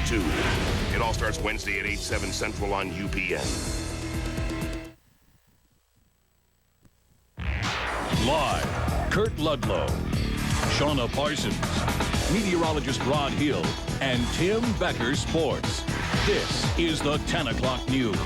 2. It all starts Wednesday at 8, 7 Central on UPN. Live, Kurt Ludlow, Shauna Parsons, meteorologist Rod Hill, and Tim Becker Sports. This is the 10 o'clock news.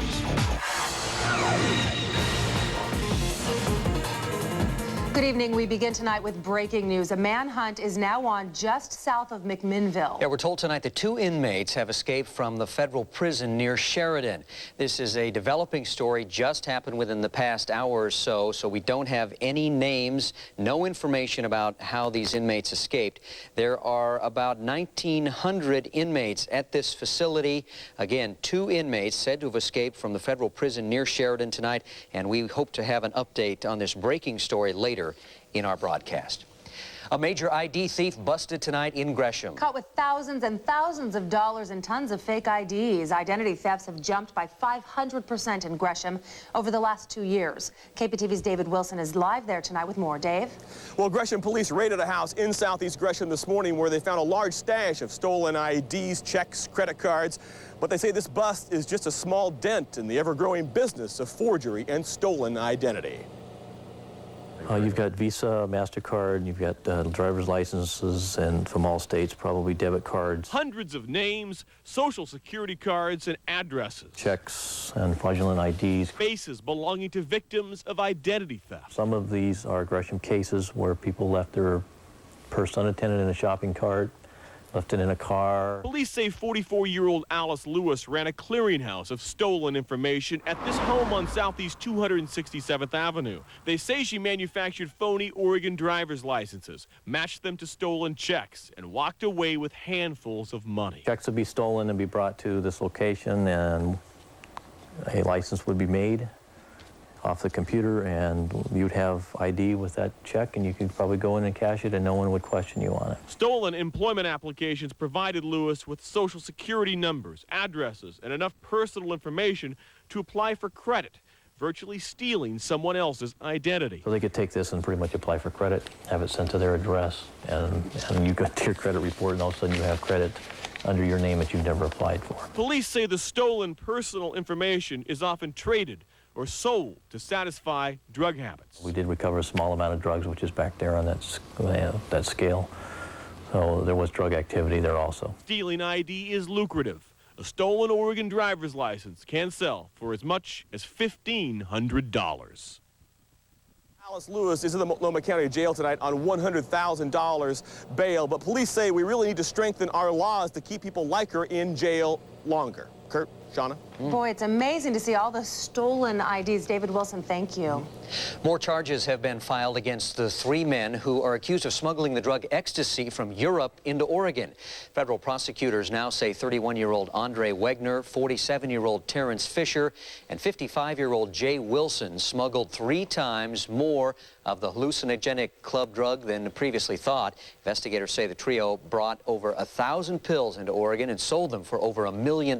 Good evening. We begin tonight with breaking news. A manhunt is now on just south of McMinnville. Yeah, we're told tonight that 2 inmates have escaped from the federal prison near Sheridan. This is a developing story, just happened within the past hour or so we don't have any names, no information about how these inmates escaped. There are about 1,900 inmates at this facility. Again, 2 inmates said to have escaped from the federal prison near Sheridan tonight, and we hope to have an update on this breaking story later in our broadcast. A major ID thief busted tonight in Gresham. Caught with thousands and thousands of dollars and tons of fake IDs. Identity thefts have jumped by 500% in Gresham over the last 2 years. KPTV's David Wilson is live there tonight with more. Dave? Well, Gresham police raided a house in southeast Gresham this morning where they found a large stash of stolen IDs, checks, credit cards. But they say this bust is just a small dent in the ever-growing business of forgery and stolen identity. You've got Visa, MasterCard, you've got driver's licenses, and from all states, probably debit cards. Hundreds of names, social security cards, and addresses. Checks and fraudulent IDs. Faces belonging to victims of identity theft. Some of these are Gresham cases where people left their purse unattended in a shopping cart, left it in a car. Police say 44-year-old Alice Lewis ran a clearinghouse of stolen information at this home on Southeast 267th Avenue. They say she manufactured phony Oregon driver's licenses, matched them to stolen checks, and walked away with handfuls of money. Checks would be stolen and be brought to this location, and a license would be made off the computer, and you'd have ID with that check, and you could probably go in and cash it, and no one would question you on it. Stolen employment applications provided Lewis with social security numbers, addresses, and enough personal information to apply for credit, virtually stealing someone else's identity. So they could take this and pretty much apply for credit, have it sent to their address, and you go to your credit report, and all of a sudden you have credit under your name that you've never applied for. Police say the stolen personal information is often traded or sold to satisfy drug habits. We did recover a small amount of drugs, which is back there on that scale. So there was drug activity there also. Stealing ID is lucrative. A stolen Oregon driver's license can sell for as much as $1,500. Alice Lewis is in the Multnomah County Jail tonight on $100,000 bail, but police say we really need to strengthen our laws to keep people like her in jail longer. Kurt, Shauna? Boy, it's amazing to see all the stolen IDs. David Wilson, thank you. More charges have been filed against the 3 men who are accused of smuggling the drug ecstasy from Europe into Oregon. Federal prosecutors now say 31-year-old Andre Wegner, 47-year-old Terrence Fisher, and 55-year-old Jay Wilson smuggled 3 times more of the hallucinogenic club drug than previously thought. Investigators say the trio brought over 1,000 pills into Oregon and sold them for over $1 million.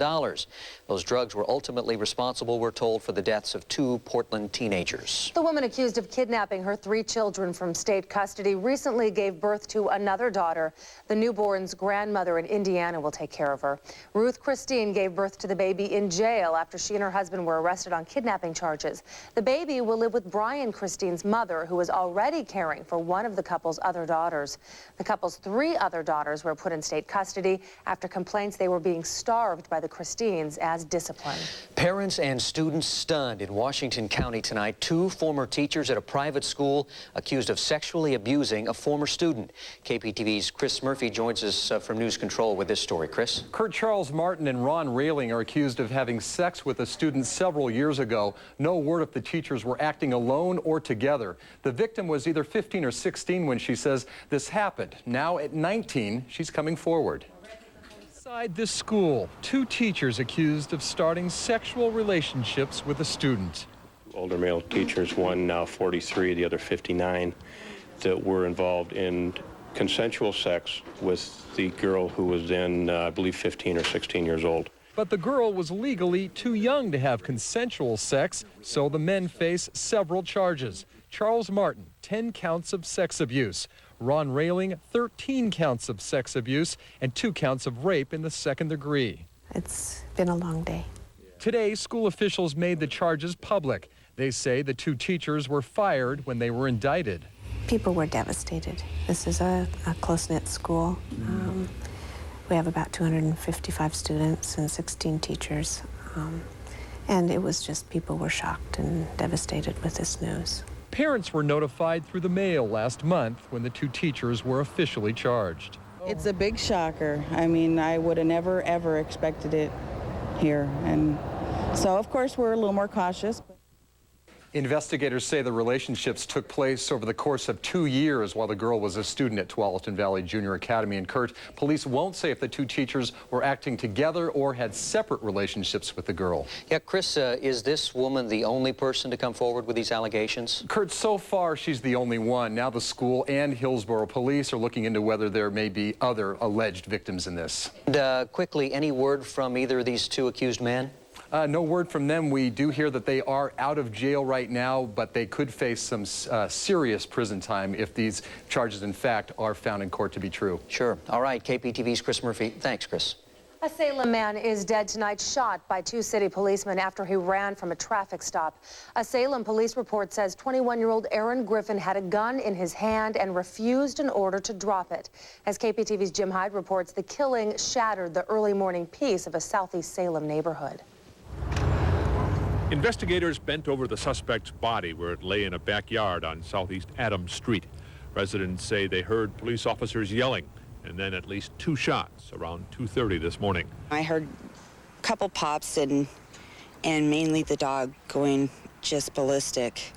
Those drugs were ultimately responsible, we're told, for the deaths of 2 Portland teenagers. The woman accused of kidnapping her 3 children from state custody recently gave birth to another daughter. The newborn's grandmother in Indiana will take care of her. Ruth Christine gave birth to the baby in jail after she and her husband were arrested on kidnapping charges. The baby will live with Brian Christine's mother, who is already caring for one of the couple's other daughters. The couple's 3 other daughters were put in state custody after complaints they were being starved by the Christines as discipline. Parents and students stunned in Washington County tonight. 2 former teachers at a private school accused of sexually abusing a former student. KPTV's Chris Murphy joins us from News Control with this story. Chris? Kurt Charles Martin and Ron Railing are accused of having sex with a student several years ago. No word if the teachers were acting alone or together. The victim was either 15 or 16 when she says this happened. Now at 19, she's coming forward. Inside this school, 2 teachers accused of starting sexual relationships with a student. Older male teachers, one now 43, the other 59, that were involved in consensual sex with the girl who was then, I believe, 15 or 16 years old. But the girl was legally too young to have consensual sex, so the men face several charges. Charles Martin, 10 counts of sex abuse. Ron Railing, 13 counts of sex abuse and 2 counts of rape in the second degree. It's been a long day. Today, school officials made the charges public. They say the 2 teachers were fired when they were indicted. People were devastated. This is a close-knit school. We have about 255 students and 16 teachers. And it was just, people were shocked and devastated with this news. Parents were notified through the mail last month when the 2 teachers were officially charged. It's a big shocker. I mean, I would have never, ever expected it here. And so, of course, we're a little more cautious. Investigators say the relationships took place over the course of 2 years while the girl was a student at Tualatin Valley Junior Academy. And Kurt, police won't say if the 2 teachers were acting together or had separate relationships with the girl. Yeah, Chris, is this woman the only person to come forward with these allegations? Kurt, so far she's the only one. Now the school and Hillsborough police are looking into whether there may be other alleged victims in this. And quickly, any word from either of these 2 accused men? No word from them. We do hear that they are out of jail right now, but they could face some serious prison time if these charges, in fact, are found in court to be true. Sure. All right, KPTV's Chris Murphy. Thanks, Chris. A Salem man is dead tonight, shot by 2 city policemen after he ran from a traffic stop. A Salem police report says 21-year-old Aaron Griffin had a gun in his hand and refused an order to drop it. As KPTV's Jim Hyde reports, the killing shattered the early morning peace of a southeast Salem neighborhood. Investigators bent over the suspect's body where it lay in a backyard on Southeast Adams Street. Residents say they heard police officers yelling and then at least 2 shots around 2:30 this morning. I heard a couple pops and mainly the dog going just ballistic.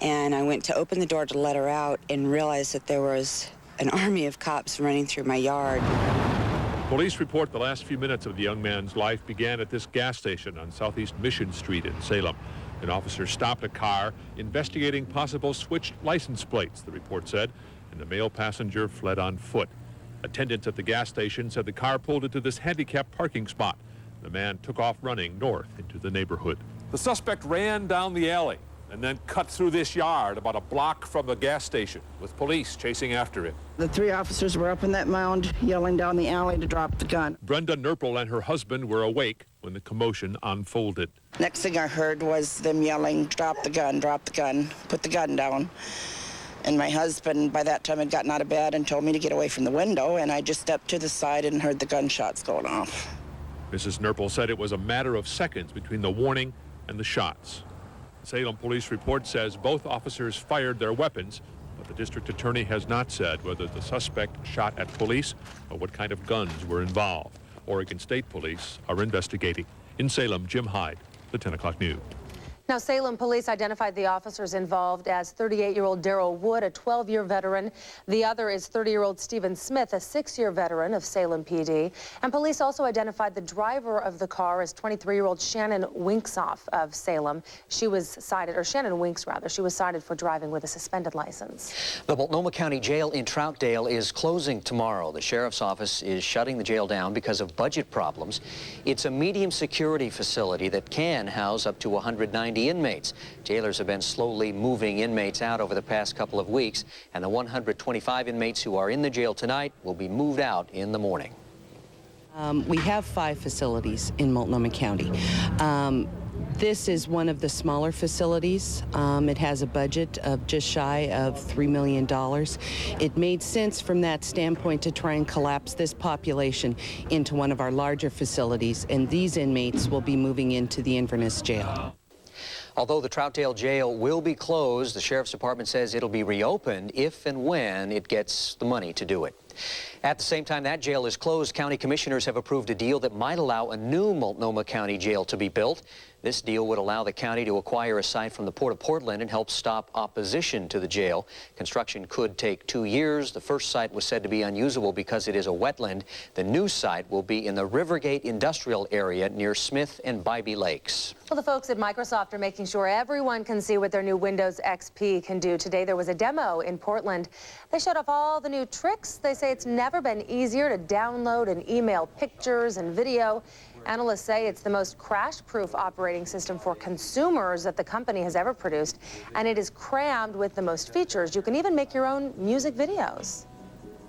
And I went to open the door to let her out and realized that there was an army of cops running through my yard. Police report the last few minutes of the young man's life began at this gas station on Southeast Mission Street in Salem. An officer stopped a car investigating possible switched license plates, the report said, and the male passenger fled on foot. Attendants at the gas station said the car pulled into this handicapped parking spot. The man took off running north into the neighborhood. The suspect ran down the alley and then cut through this yard about a block from the gas station, with police chasing after him. The 3 officers were up in that mound yelling down the alley to drop the gun. Brenda Nerple and her husband were awake when the commotion unfolded. Next thing I heard was them yelling, drop the gun, put the gun down. And my husband, by that time, had gotten out of bed and told me to get away from the window, and I just stepped to the side and heard the gunshots going off. Mrs. Nerple said it was a matter of seconds between the warning and the shots. The Salem police report says both officers fired their weapons, but the district attorney has not said whether the suspect shot at police or what kind of guns were involved. Oregon State Police are investigating. In Salem, Jim Hyde, the 10 o'clock news. Now, Salem police identified the officers involved as 38-year-old Darrell Wood, a 12-year veteran. The other is 30-year-old Stephen Smith, a 6-year veteran of Salem PD. And police also identified the driver of the car as 23-year-old Shannon Winksoff of Salem. She was cited, or Shannon Winks rather, she was cited for driving with a suspended license. The Multnomah County Jail in Troutdale is closing tomorrow. The sheriff's office is shutting the jail down because of budget problems. It's a medium security facility that can house up to 190 inmates. Jailers have been slowly moving inmates out over the past couple of weeks, and the 125 inmates who are in the jail tonight will be moved out in the morning. We have 5 facilities in Multnomah County. This is one of the smaller facilities. It has a budget of just shy of $3 million. It made sense from that standpoint to try and collapse this population into one of our larger facilities, and these inmates will be moving into the Inverness Jail. Although the Troutdale Jail will be closed, the Sheriff's Department says it'll be reopened if and when it gets the money to do it. At the same time that jail is closed, county commissioners have approved a deal that might allow a new Multnomah County jail to be built. This deal would allow the county to acquire a site from the Port of Portland and help stop opposition to the jail. Construction could take 2 years. The first site was said to be unusable because it is a wetland. The new site will be in the Rivergate industrial area near Smith and Bybee Lakes. Well, the folks at Microsoft are making sure everyone can see what their new Windows XP can do. Today there was a demo in Portland. They showed off all the new tricks they say say it's never been easier to download and email pictures and video. Analysts say it's the most crash-proof operating system for consumers that the company has ever produced, and it is crammed with the most features. You can even make your own music videos.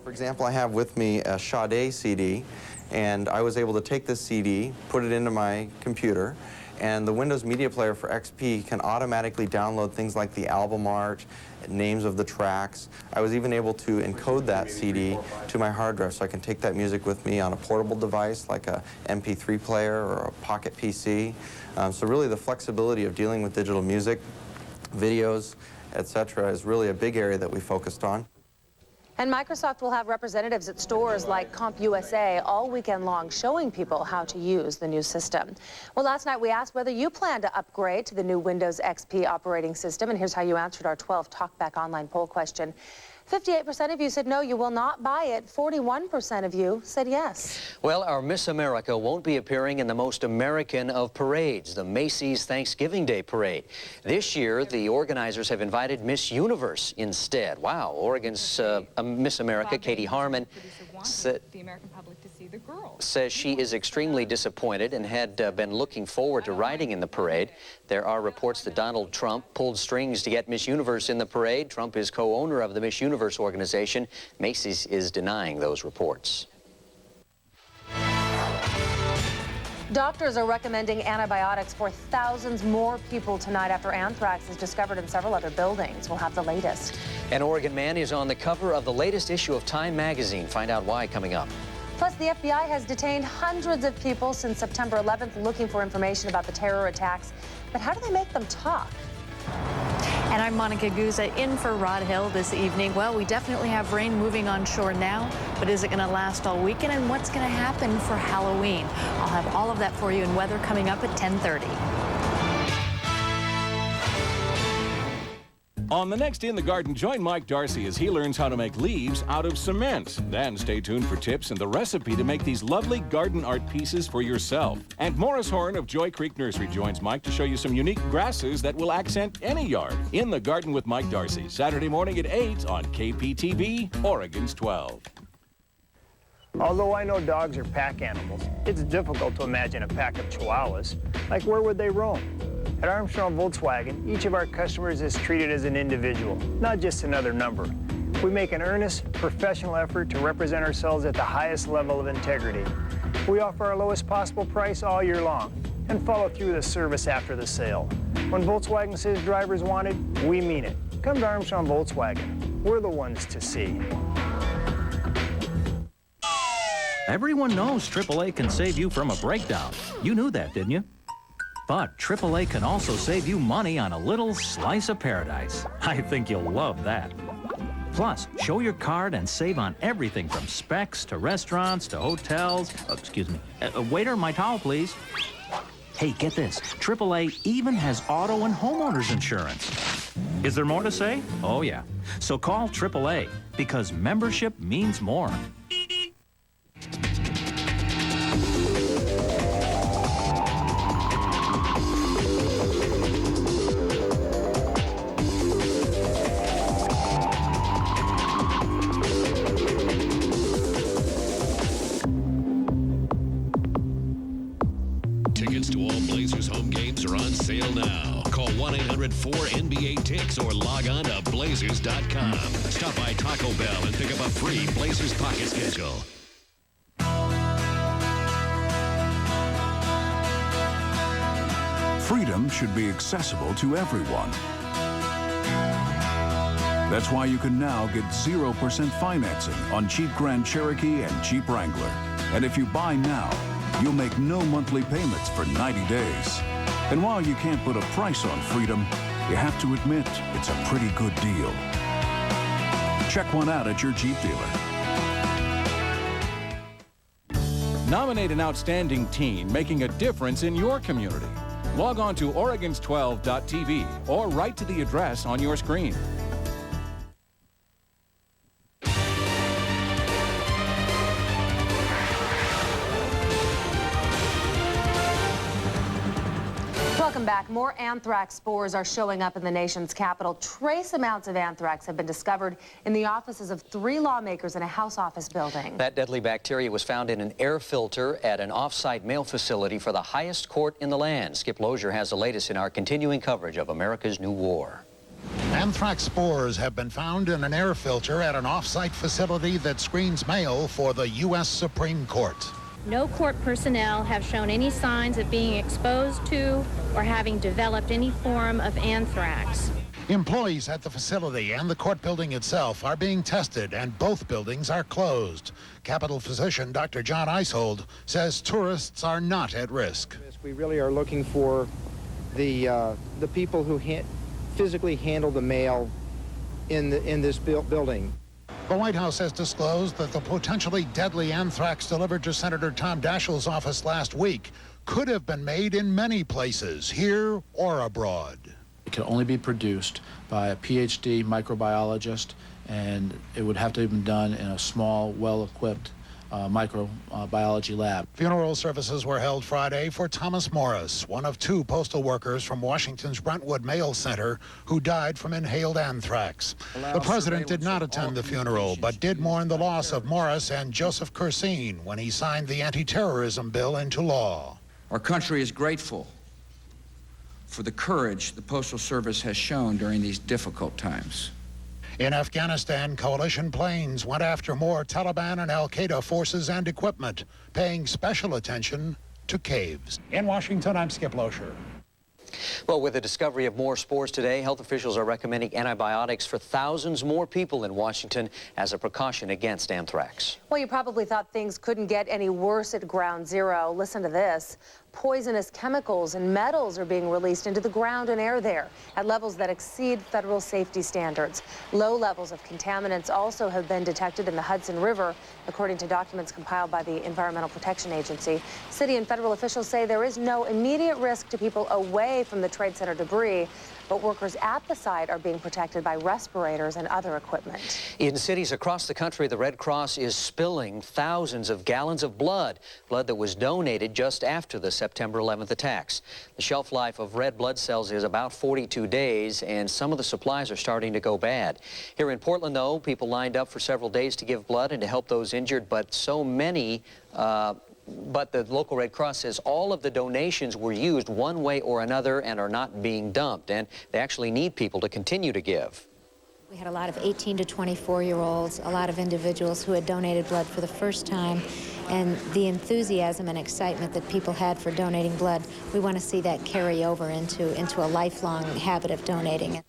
For example, I have with me a Sade CD, and I was able to take this CD, put it into my computer, and the Windows Media Player for XP can automatically download things like the album art, names of the tracks. I was even able to encode that CD to my hard drive so I can take that music with me on a portable device like a MP3 player or a Pocket PC. So really the flexibility of dealing with digital music, videos, etc. is really a big area that we focused on. And Microsoft will have representatives at stores like CompUSA all weekend long showing people how to use the new system. Well, last night we asked whether you plan to upgrade to the new Windows XP operating system, and here's how you answered our 12 Talkback online poll question. 58% of you said no, you will not buy it. 41% of you said yes. Well, our Miss America won't be appearing in the most American of parades, the Macy's Thanksgiving Day Parade. This year, the organizers have invited Miss Universe instead. Wow, Oregon's Miss America, Katie Harmon, the American public to see the girls. Says she is extremely disappointed and had been looking forward to riding in the parade. There are reports that Donald Trump pulled strings to get Miss Universe in the parade. Trump is co-owner of the Miss Universe organization. Macy's is denying those reports. Doctors are recommending antibiotics for thousands more people tonight after anthrax is discovered in several other buildings. We'll have the latest. An Oregon man is on the cover of the latest issue of Time magazine. Find out why coming up. Plus, the FBI has detained hundreds of people since September 11th looking for information about the terror attacks. But how do they make them talk? And I'm Monica Guza in for Rod Hill this evening. Well, we definitely have rain moving on shore now, but is it going to last all weekend, and what's going to happen for Halloween? I'll have all of that for you in weather coming up at 10:30. On the next In the Garden, join Mike Darcy as he learns how to make leaves out of cement. Then stay tuned for tips and the recipe to make these lovely garden art pieces for yourself. And Morris Horn of Joy Creek Nursery joins Mike to show you some unique grasses that will accent any yard. In the Garden with Mike Darcy, Saturday morning at 8 on KPTV, Oregon's 12. Although I know dogs are pack animals, it's difficult to imagine a pack of Chihuahuas. Like, where would they roam? At Armstrong Volkswagen, each of our customers is treated as an individual, not just another number. We make an earnest, professional effort to represent ourselves at the highest level of integrity. We offer our lowest possible price all year long and follow through the service after the sale. When Volkswagen says drivers want it, we mean it. Come to Armstrong Volkswagen. We're the ones to see. Everyone knows AAA can save you from a breakdown. You knew that, didn't you? But AAA can also save you money on a little slice of paradise. I think you'll love that. Plus, show your card and save on everything from specs to restaurants to hotels. Excuse me. Waiter, my towel, please. Hey, get this. AAA even has auto and homeowners insurance. Is there more to say? Oh, yeah. So call AAA because membership means more. Tickets to all Blazers home games are on sale now. Call 1-800-4NBA-TICKS or log on to Blazers.com. Stop by Taco Bell and pick up a free Blazers pocket schedule. Freedom should be accessible to everyone. That's why you can now get 0% financing on Jeep Grand Cherokee and Jeep Wrangler. And if you buy now, you'll make no monthly payments for 90 days. And while you can't put a price on freedom, you have to admit it's a pretty good deal. Check one out at your Jeep dealer. Nominate an outstanding teen making a difference in your community. Log on to Oregons12.tv or write to the address on your screen. Welcome back. More anthrax spores are showing up in the nation's capital. Trace amounts of anthrax have been discovered in the offices of 3 lawmakers in a House office building. That deadly bacteria was found in an air filter at an off-site mail facility for the highest court in the land. Skip Lozier has the latest in our continuing coverage of America's new war. Anthrax spores have been found in an air filter at an off-site facility that screens mail for the U.S. Supreme Court. No court personnel have shown any signs of being exposed to or having developed any form of anthrax. Employees at the facility and the court building itself are being tested, and both buildings are closed. Capitol physician Dr. John Isold says tourists are not at risk. We really are looking for the people who physically handle the mail in this building. The White House has disclosed that the potentially deadly anthrax delivered to Senator Tom Daschle's office last week could have been made in many places, here or abroad. It can only be produced by a PhD microbiologist, and it would have to have been done in a small, well-equipped microbiology lab. Funeral services were held Friday for Thomas Morris, one of 2 postal workers from Washington's Brentwood Mail Center who died from inhaled anthrax. The president did not attend the funeral, but did mourn the loss of Morris and Joseph Cursine when he signed the anti-terrorism bill into law. Our country is grateful for the courage the Postal Service has shown during these difficult times. In Afghanistan, coalition planes went after more Taliban and al-Qaeda forces and equipment, paying special attention to caves. In Washington, I'm Skip Lozier. Well, with the discovery of more spores today, health officials are recommending antibiotics for thousands more people in Washington as a precaution against anthrax. Well, you probably thought things couldn't get any worse at Ground Zero. Listen to this. Poisonous chemicals and metals are being released into the ground and air there at levels that exceed federal safety standards. Low levels of contaminants also have been detected in the Hudson River, according to documents compiled by the Environmental Protection Agency. City and federal officials say there is no immediate risk to people away from the Trade Center debris, but workers at the site are being protected by respirators and other equipment. In cities across the country, the Red Cross is spilling thousands of gallons of blood that was donated just after the September 11th attacks. The shelf life of red blood cells is about 42 days, and some of the supplies are starting to go bad. Here in Portland, though, people lined up for several days to give blood and to help those injured, but so many but the local Red Cross says all of the donations were used one way or another and are not being dumped, and they actually need people to continue to give. We had a lot of 18 to 24-year-olds, a lot of individuals who had donated blood for the first time, and the enthusiasm and excitement that people had for donating blood, we want to see that carry over into a lifelong habit of donating.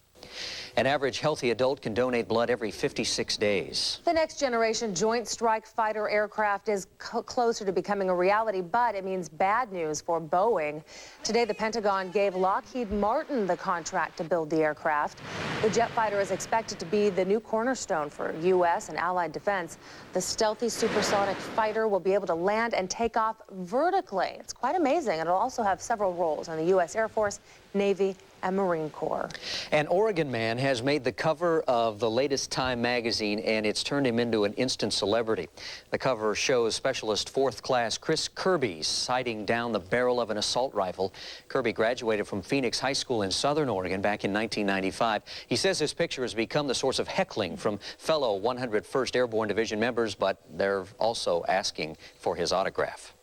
An average healthy adult can donate blood every 56 days. The next generation Joint Strike Fighter aircraft is closer to becoming a reality, but it means bad news for Boeing. Today, the Pentagon gave Lockheed Martin the contract to build the aircraft. The jet fighter is expected to be the new cornerstone for U.S. and allied defense. The stealthy supersonic fighter will be able to land and take off vertically. It's quite amazing. It'll also have several roles in the U.S. Air Force, Navy, and Marine Corps. An Oregon man has made the cover of the latest Time magazine, and it's turned him into an instant celebrity. The cover shows specialist 4th class Chris Kirby sighting down the barrel of an assault rifle. Kirby graduated from Phoenix High School in Southern Oregon back in 1995. He says this picture has become the source of heckling from fellow 101st Airborne Division members, but they're also asking for his autograph.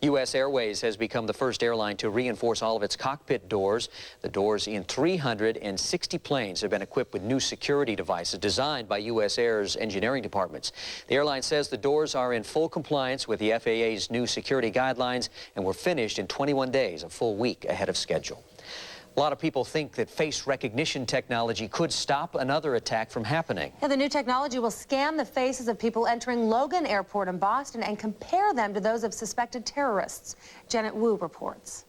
U.S. Airways has become the first airline to reinforce all of its cockpit doors. The doors in 360 planes have been equipped with new security devices designed by U.S. Air's engineering departments. The airline says the doors are in full compliance with the FAA's new security guidelines and were finished in 21 days, a full week ahead of schedule. A lot of people think that face recognition technology could stop another attack from happening. Yeah, the new technology will scan the faces of people entering Logan Airport in Boston and compare them to those of suspected terrorists. Janet Wu reports.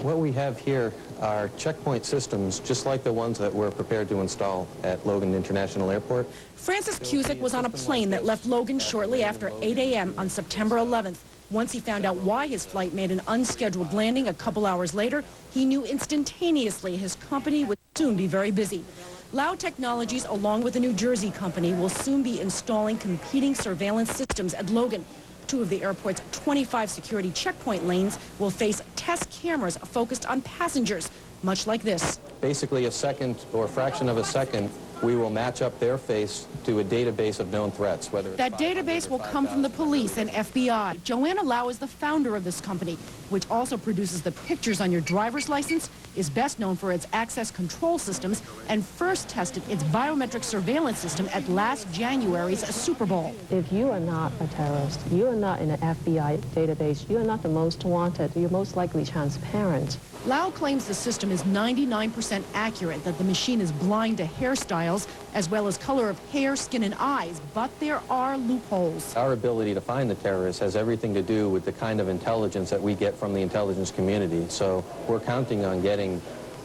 What we have here are checkpoint systems, just like the ones that we're prepared to install at Logan International Airport. Francis Cusick was on a plane that left Logan shortly after 8 a.m. on September 11th. Once he found out why his flight made an unscheduled landing a couple hours later, he knew instantaneously his company would soon be very busy. Loud Technologies, along with a New Jersey company, will soon be installing competing surveillance systems at Logan. 2 of the airport's 25 security checkpoint lanes will face test cameras focused on passengers, much like this. Basically, a second or a fraction of a second, we will match up their face to a database of known threats, whether it's That database will come from the police and FBI. Joanna Lau is the founder of this company, which also produces the pictures on your driver's license, is best known for its access control systems, and first tested its biometric surveillance system at last January's Super Bowl. If you are not a terrorist, you are not in an FBI database, you are not the most wanted, you're most likely transparent. Lau claims the system is 99% accurate, that the machine is blind to hairstyles, as well as color of hair, skin, and eyes, but there are loopholes. Our ability to find the terrorists has everything to do with the kind of intelligence that we get from the intelligence community. So we're counting on getting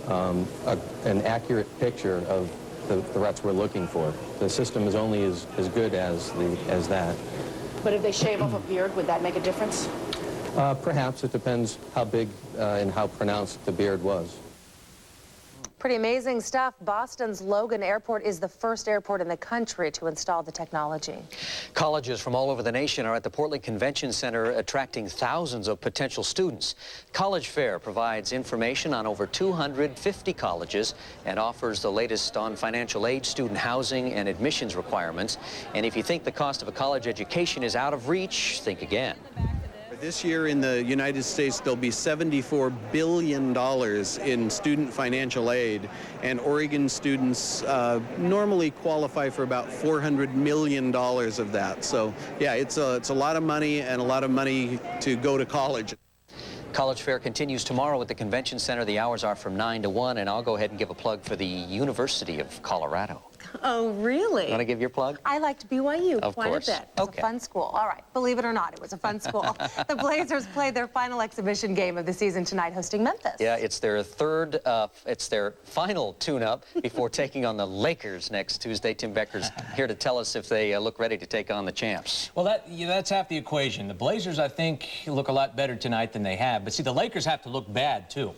an accurate picture of the threats we're looking for. The system is only as good as that. But if they shave off a beard, would that make a difference? Perhaps. It depends how big and how pronounced the beard was. Pretty amazing stuff. Boston's Logan Airport is the first airport in the country to install the technology. Colleges from all over the nation are at the Portland Convention Center attracting thousands of potential students. College Fair provides information on over 250 colleges and offers the latest on financial aid, student housing, and admissions requirements. And if you think the cost of a college education is out of reach, think again. This year in the United States, there'll be $74 billion in student financial aid, and Oregon students normally qualify for about $400 million of that. So, yeah, it's a lot of money, and a lot of money to go to college. College Fair continues tomorrow at the Convention Center. The hours are from 9 to 1, and I'll go ahead and give a plug for the University of Colorado. Oh, really? Want to give your plug? I liked BYU Of quite course. a bit. It was a fun school. All right. Believe it or not, it was a fun school. The Blazers played their final exhibition game of the season tonight, hosting Memphis. Yeah, it's their final tune-up before taking on the Lakers next Tuesday. Tim Becker's here to tell us if they look ready to take on the champs. Well, that's half the equation. The Blazers, I think, look a lot better tonight than they have. But see, the Lakers have to look bad, too.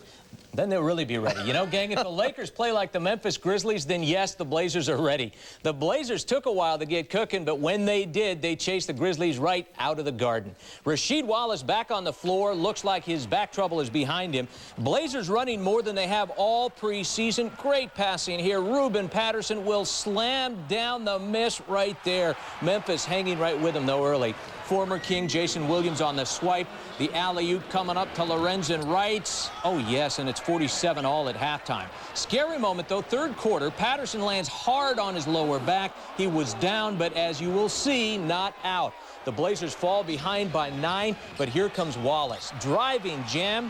Then they'll really be ready. You know, gang, if the Lakers play like the Memphis Grizzlies, then yes, the Blazers are ready. The Blazers took a while to get cooking, but when they did, they chased the Grizzlies right out of the Garden. Rasheed Wallace back on the floor. Looks like his back trouble is behind him. Blazers running more than they have all preseason. Great passing here. Ruben Patterson will slam down the miss right there. Memphis hanging right with him, though, early. Former King Jason Williams on the swipe. The alley-oop coming up to Lorenzen Wright. Oh, yes, and it's 47 all at halftime. Scary moment, though, third quarter. Patterson lands hard on his lower back. He was down, but as you will see, not out. The Blazers fall behind by 9, but here comes Wallace. Driving jam.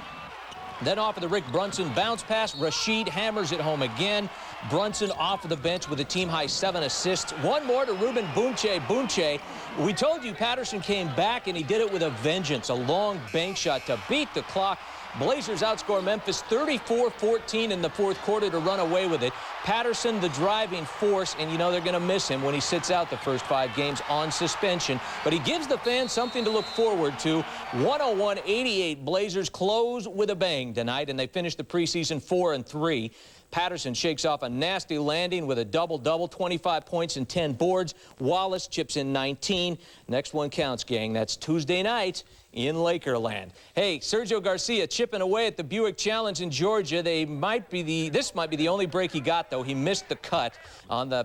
Then off of the Rick Brunson bounce pass. Rasheed hammers it home again. Brunson off of the bench with a team-high 7 assists. One more to Ruben Bunche. We told you Patterson came back, and he did it with a vengeance. A long bank shot to beat the clock. Blazers outscore Memphis 34-14 in the fourth quarter to run away with it. Patterson, the driving force, and you know they're going to miss him when he sits out the first 5 games on suspension. But he gives the fans something to look forward to. 101-88, Blazers close with a bang tonight, and they finish the preseason 4-3. Patterson shakes off a nasty landing with a double-double, 25 points and 10 boards. Wallace chips in 19. Next one counts, gang. That's Tuesday night in Lakerland. Hey, Sergio Garcia chipping away at the Buick Challenge in Georgia. This might be the only break he got, though. He missed the cut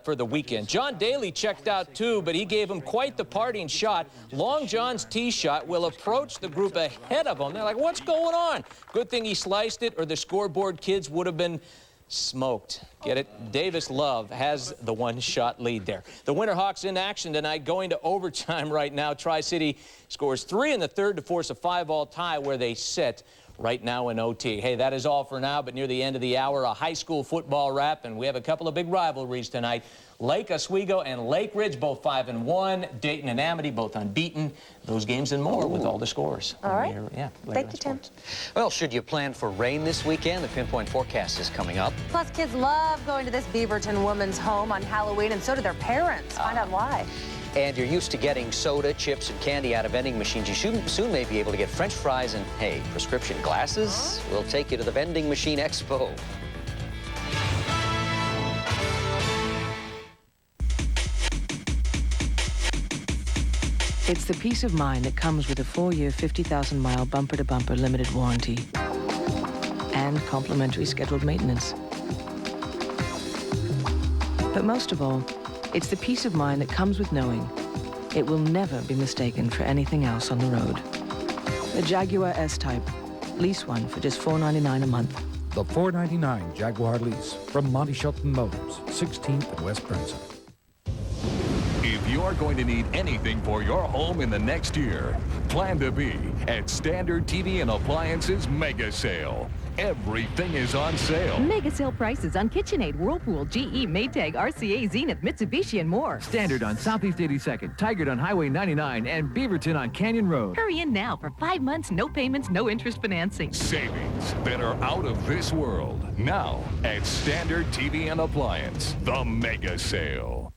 for the weekend. John Daly checked out, too, but he gave him quite the parting shot. Long John's tee shot will approach the group ahead of him. They're like, what's going on? Good thing he sliced it, or the scoreboard kids would have been smoked. Get it? Davis Love has the one-shot lead there. The Winterhawks in action tonight, going to overtime right now. Tri-City scores 3 in the third to force a 5-all tie where they sit right now in OT. Hey, that is all for now, but near the end of the hour, a high school football wrap, and we have a couple of big rivalries tonight. Lake Oswego and Lake Ridge, both 5-1. Dayton and Amity, both unbeaten. Those games and more with all the scores. All right. Thank you, Tim. Well, should you plan for rain this weekend? The Pinpoint forecast is coming up. Plus, kids love going to this Beaverton woman's home on Halloween, and so do their parents. Find out why. And you're used to getting soda, chips, and candy out of vending machines. You soon may be able to get French fries and, hey, prescription glasses. We'll take you to the Vending Machine Expo. It's the peace of mind that comes with a 4-year, 50,000-mile bumper-to-bumper limited warranty and complimentary scheduled maintenance. But most of all, it's the peace of mind that comes with knowing it will never be mistaken for anything else on the road. The Jaguar S-Type. Lease one for just $499 a month. The $499 Jaguar lease from Monty Shelton Motors, 16th and West Branson. If you're going to need anything for your home in the next year, plan to be at Standard TV and Appliances Mega Sale. Everything is on sale. Mega sale prices on KitchenAid, Whirlpool, GE, Maytag, RCA, Zenith, Mitsubishi, and more. Standard on Southeast 82nd, Tigard on Highway 99, and Beaverton on Canyon Road. Hurry in now for 5 months, no payments, no interest financing. Savings that are out of this world. Now at Standard TV and Appliance, the Mega Sale.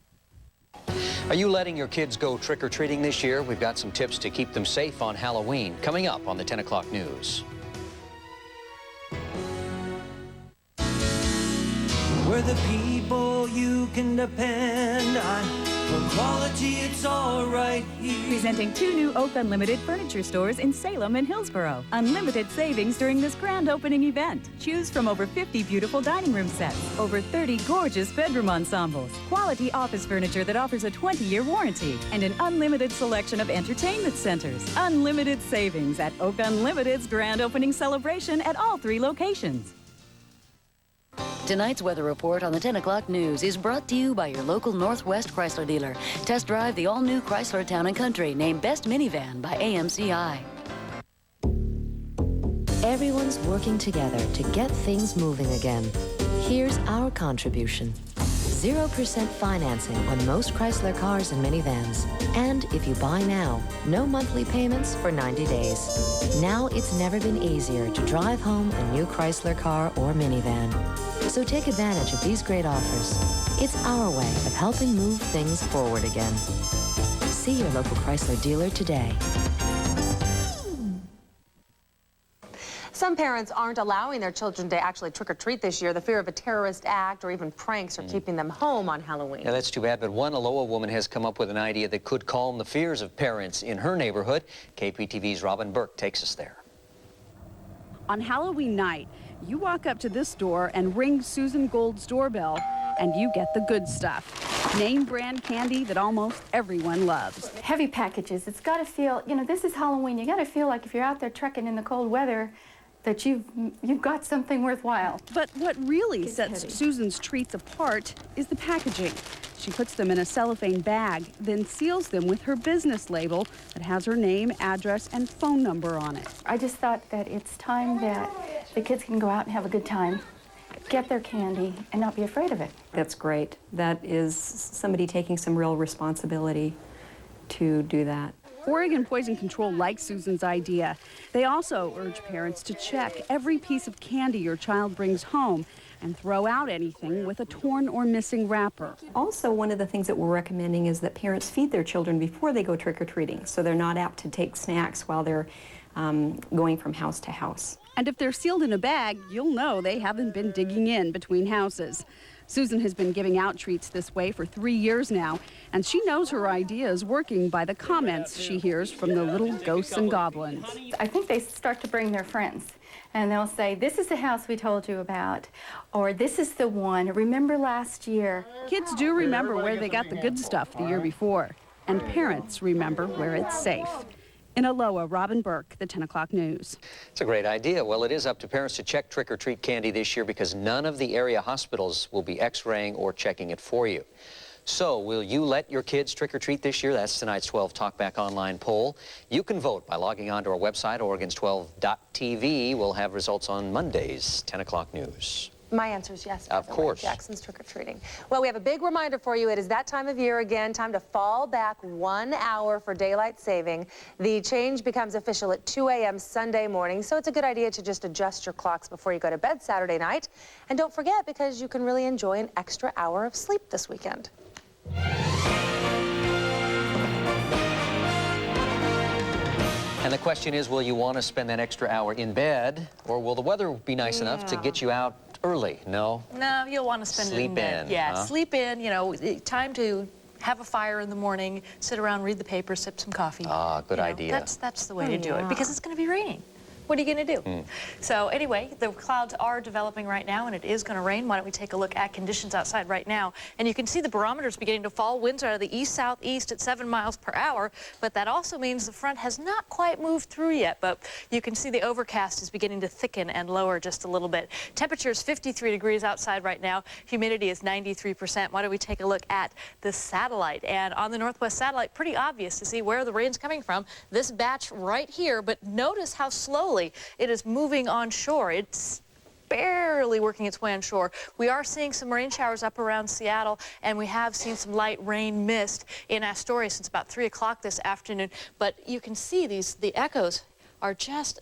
Are you letting your kids go trick-or-treating this year? We've got some tips to keep them safe on Halloween coming up on the 10 o'clock news. We're the people you can depend on. For quality, it's all right here. Presenting 2 new Oak Unlimited furniture stores in Salem and Hillsborough. Unlimited savings during this grand opening event. Choose from over 50 beautiful dining room sets, over 30 gorgeous bedroom ensembles, quality office furniture that offers a 20-year warranty, and an unlimited selection of entertainment centers. Unlimited savings at Oak Unlimited's grand opening celebration at all 3 locations. Tonight's weather report on the 10 o'clock news is brought to you by your local Northwest Chrysler dealer. Test drive the all-new Chrysler Town & Country, named Best Minivan by AMCI. Everyone's working together to get things moving again. Here's our contribution. 0% financing on most Chrysler cars and minivans. And if you buy now, no monthly payments for 90 days. Now it's never been easier to drive home a new Chrysler car or minivan. So take advantage of these great offers. It's our way of helping move things forward again. See your local Chrysler dealer today. Some parents aren't allowing their children to actually trick-or-treat this year. The fear of a terrorist act or even pranks are keeping them home on Halloween. Yeah, that's too bad, but one Aloha woman has come up with an idea that could calm the fears of parents in her neighborhood. KPTV's Robin Burke takes us there. On Halloween night, you walk up to this door and ring Susan Gold's doorbell, and you get the good stuff. Name brand candy that almost everyone loves. Heavy packages. It's got to feel, you know, this is Halloween. You got to feel like if you're out there trekking in the cold weather, that you've got something worthwhile. But what really sets Susan's treats apart is the packaging. She puts them in a cellophane bag, then seals them with her business label that has her name, address, and phone number on it. I just thought that it's time that the kids can go out and have a good time, get their candy, and not be afraid of it. That's great. That is somebody taking some real responsibility to do that. Oregon Poison Control likes Susan's idea. They also urge parents to check every piece of candy your child brings home and throw out anything with a torn or missing wrapper. Also, one of the things that we're recommending is that parents feed their children before they go trick-or-treating, so they're not apt to take snacks while they're going from house to house. And if they're sealed in a bag, you'll know they haven't been digging in between houses. Susan has been giving out treats this way for 3 years now, and she knows her idea is working by the comments she hears from the little ghosts and goblins. I think they start to bring their friends, and they'll say, this is the house we told you about, or this is the one, remember last year. Kids do remember where they got the good stuff the year before, and parents remember where it's safe. In Aloha, Robin Burke, the 10 o'clock news. It's a great idea. Well, it is up to parents to check trick-or-treat candy this year because none of the area hospitals will be x-raying or checking it for you. So, will you let your kids trick-or-treat this year? That's tonight's 12 Talkback Online poll. You can vote by logging on to our website, Oregons12.tv. We'll have results on Monday's 10 o'clock news. My answer is yes. Of course. Jackson's trick-or-treating. Well, we have a big reminder for you. It is that time of year again, time to fall back 1 hour for daylight saving. The change becomes official at 2 a.m. Sunday morning, so it's a good idea to just adjust your clocks before you go to bed Saturday night. And don't forget, because you can really enjoy an extra hour of sleep this weekend. And the question is, will you want to spend that extra hour in bed, or will the weather be nice enough to get you out early? No? No, you'll want to spend it in bed. Yeah, huh? sleep in, you know, time to have a fire in the morning, sit around, read the paper, sip some coffee. Ah, good idea. That's the way to do it, because it's going to be raining. What are you going to do? So anyway, the clouds are developing right now, and it is going to rain. Why don't we take a look at conditions outside right now? And you can see the barometers beginning to fall. Winds are out of the east-southeast at 7 miles per hour, but that also means the front has not quite moved through yet. But you can see the overcast is beginning to thicken and lower just a little bit. Temperature is 53 degrees outside right now. Humidity is 93%. Why don't we take a look at the satellite? And on the northwest satellite, pretty obvious to see where the rain's coming from. This batch right here, but notice how slowly it is moving onshore. It's barely working its way onshore. We are seeing some rain showers up around Seattle, and we have seen some light rain mist in Astoria since about 3 o'clock this afternoon. But you can see the echoes are just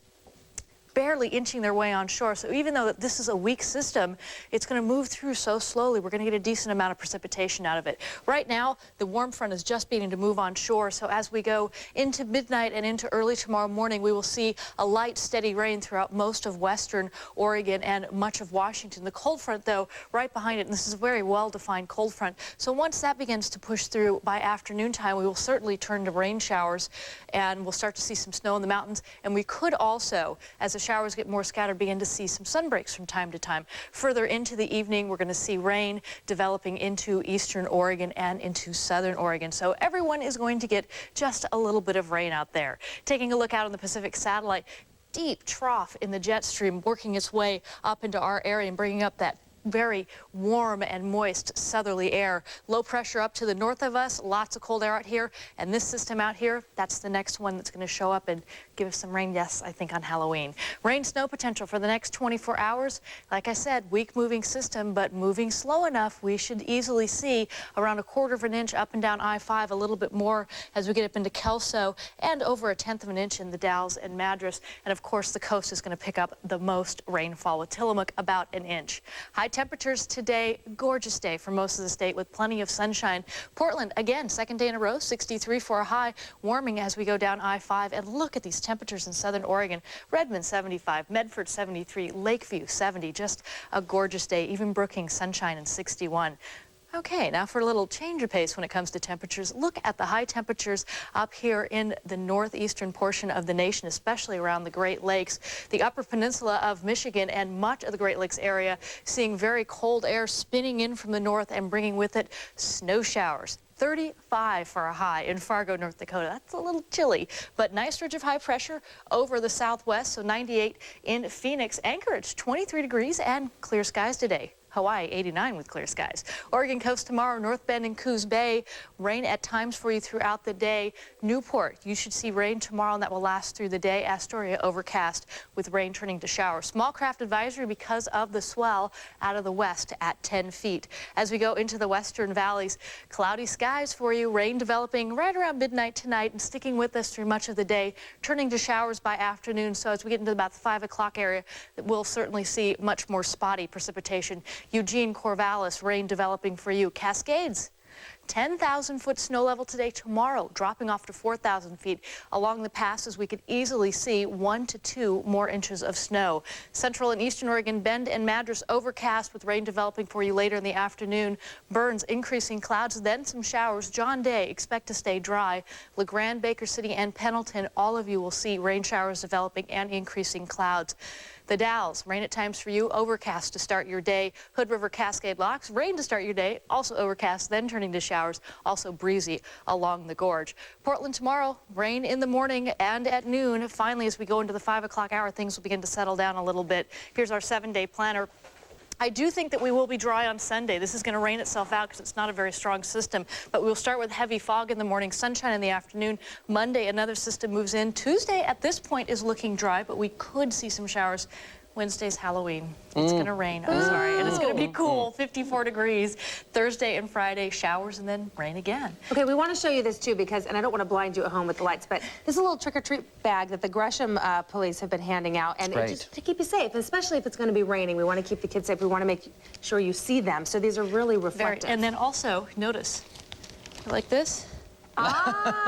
barely inching their way onshore. So even though this is a weak system, it's going to move through so slowly, we're going to get a decent amount of precipitation out of it. Right now, the warm front is just beginning to move onshore. So as we go into midnight and into early tomorrow morning, we will see a light, steady rain throughout most of western Oregon and much of Washington. The cold front, though, right behind it, and this is a very well-defined cold front. So once that begins to push through by afternoon time, we will certainly turn to rain showers, and we'll start to see some snow in the mountains. And we could also, as the showers get more scattered, begin to see some sunbreaks from time to time. Further into the evening, we're going to see rain developing into eastern Oregon and into southern Oregon. So everyone is going to get just a little bit of rain out there. Taking a look out on the Pacific satellite, deep trough in the jet stream working its way up into our area and bringing up that very warm and moist southerly air. Low pressure up to the north of us, lots of cold air out here, and this system out here, that's the next one that's going to show up and give us some rain, yes, I think on Halloween. Rain, snow potential for the next 24 hours. Like I said, weak moving system, but moving slow enough, we should easily see around 1/4 of an inch up and down I-5, a little bit more as we get up into Kelso, and over 1/10 of an inch in the Dalles and Madras. And of course, the coast is going to pick up the most rainfall, with Tillamook about 1 inch. High temperatures today, gorgeous day for most of the state with plenty of sunshine. Portland, again, second day in a row, 63 for a high, warming as we go down I-5. And look at these temperatures in southern Oregon. Redmond, 75, Medford, 73, Lakeview, 70. Just a gorgeous day. Even Brookings, sunshine and 61. Okay, now for a little change of pace when it comes to temperatures, look at the high temperatures up here in the northeastern portion of the nation, especially around the Great Lakes. The Upper Peninsula of Michigan and much of the Great Lakes area seeing very cold air spinning in from the north and bringing with it snow showers. 35 for a high in Fargo, North Dakota. That's a little chilly, but nice ridge of high pressure over the southwest, so 98 in Phoenix. Anchorage, 23 degrees and clear skies today. Hawaii, 89 with clear skies. Oregon coast tomorrow, North Bend and Coos Bay. Rain at times for you throughout the day. Newport, you should see rain tomorrow, and that will last through the day. Astoria, overcast with rain turning to showers. Small craft advisory because of the swell out of the west at 10 feet. As we go into the western valleys, cloudy skies for you. Rain developing right around midnight tonight and sticking with us through much of the day, turning to showers by afternoon. So as we get into about the 5 o'clock area, we'll certainly see much more spotty precipitation. Eugene, Corvallis, rain developing for you. Cascades, 10,000-foot snow level today. Tomorrow, dropping off to 4,000 feet. Along the passes, we could easily see 1 to 2 more inches of snow. Central and eastern Oregon, Bend and Madras, overcast with rain developing for you later in the afternoon. Burns, increasing clouds, then some showers. John Day, expect to stay dry. LeGrand, Baker City, and Pendleton, all of you will see rain showers developing and increasing clouds. The Dalles, rain at times for you, overcast to start your day. Hood River, Cascade Locks, rain to start your day, also overcast, then turning to showers, also breezy along the gorge. Portland tomorrow, rain in the morning and at noon. Finally, as we go into the 5 o'clock hour, things will begin to settle down a little bit. Here's our 7-day planner. I do think that we will be dry on Sunday. This is going to rain itself out because it's not a very strong system. But we'll start with heavy fog in the morning, sunshine in the afternoon. Monday, another system moves in. Tuesday, at this point, is looking dry, but we could see some showers. Wednesday's Halloween. It's going to rain. I'm sorry. And it's going to be cool, 54 degrees. Thursday and Friday, showers and then rain again. Okay, we want to show you this too because, and I don't want to blind you at home with the lights, but this is a little trick-or-treat bag that the Gresham police have been handing out. And just to keep you safe, especially if it's going to be raining. We want to keep the kids safe. We want to make sure you see them. So these are really reflective. And then also, notice, like this.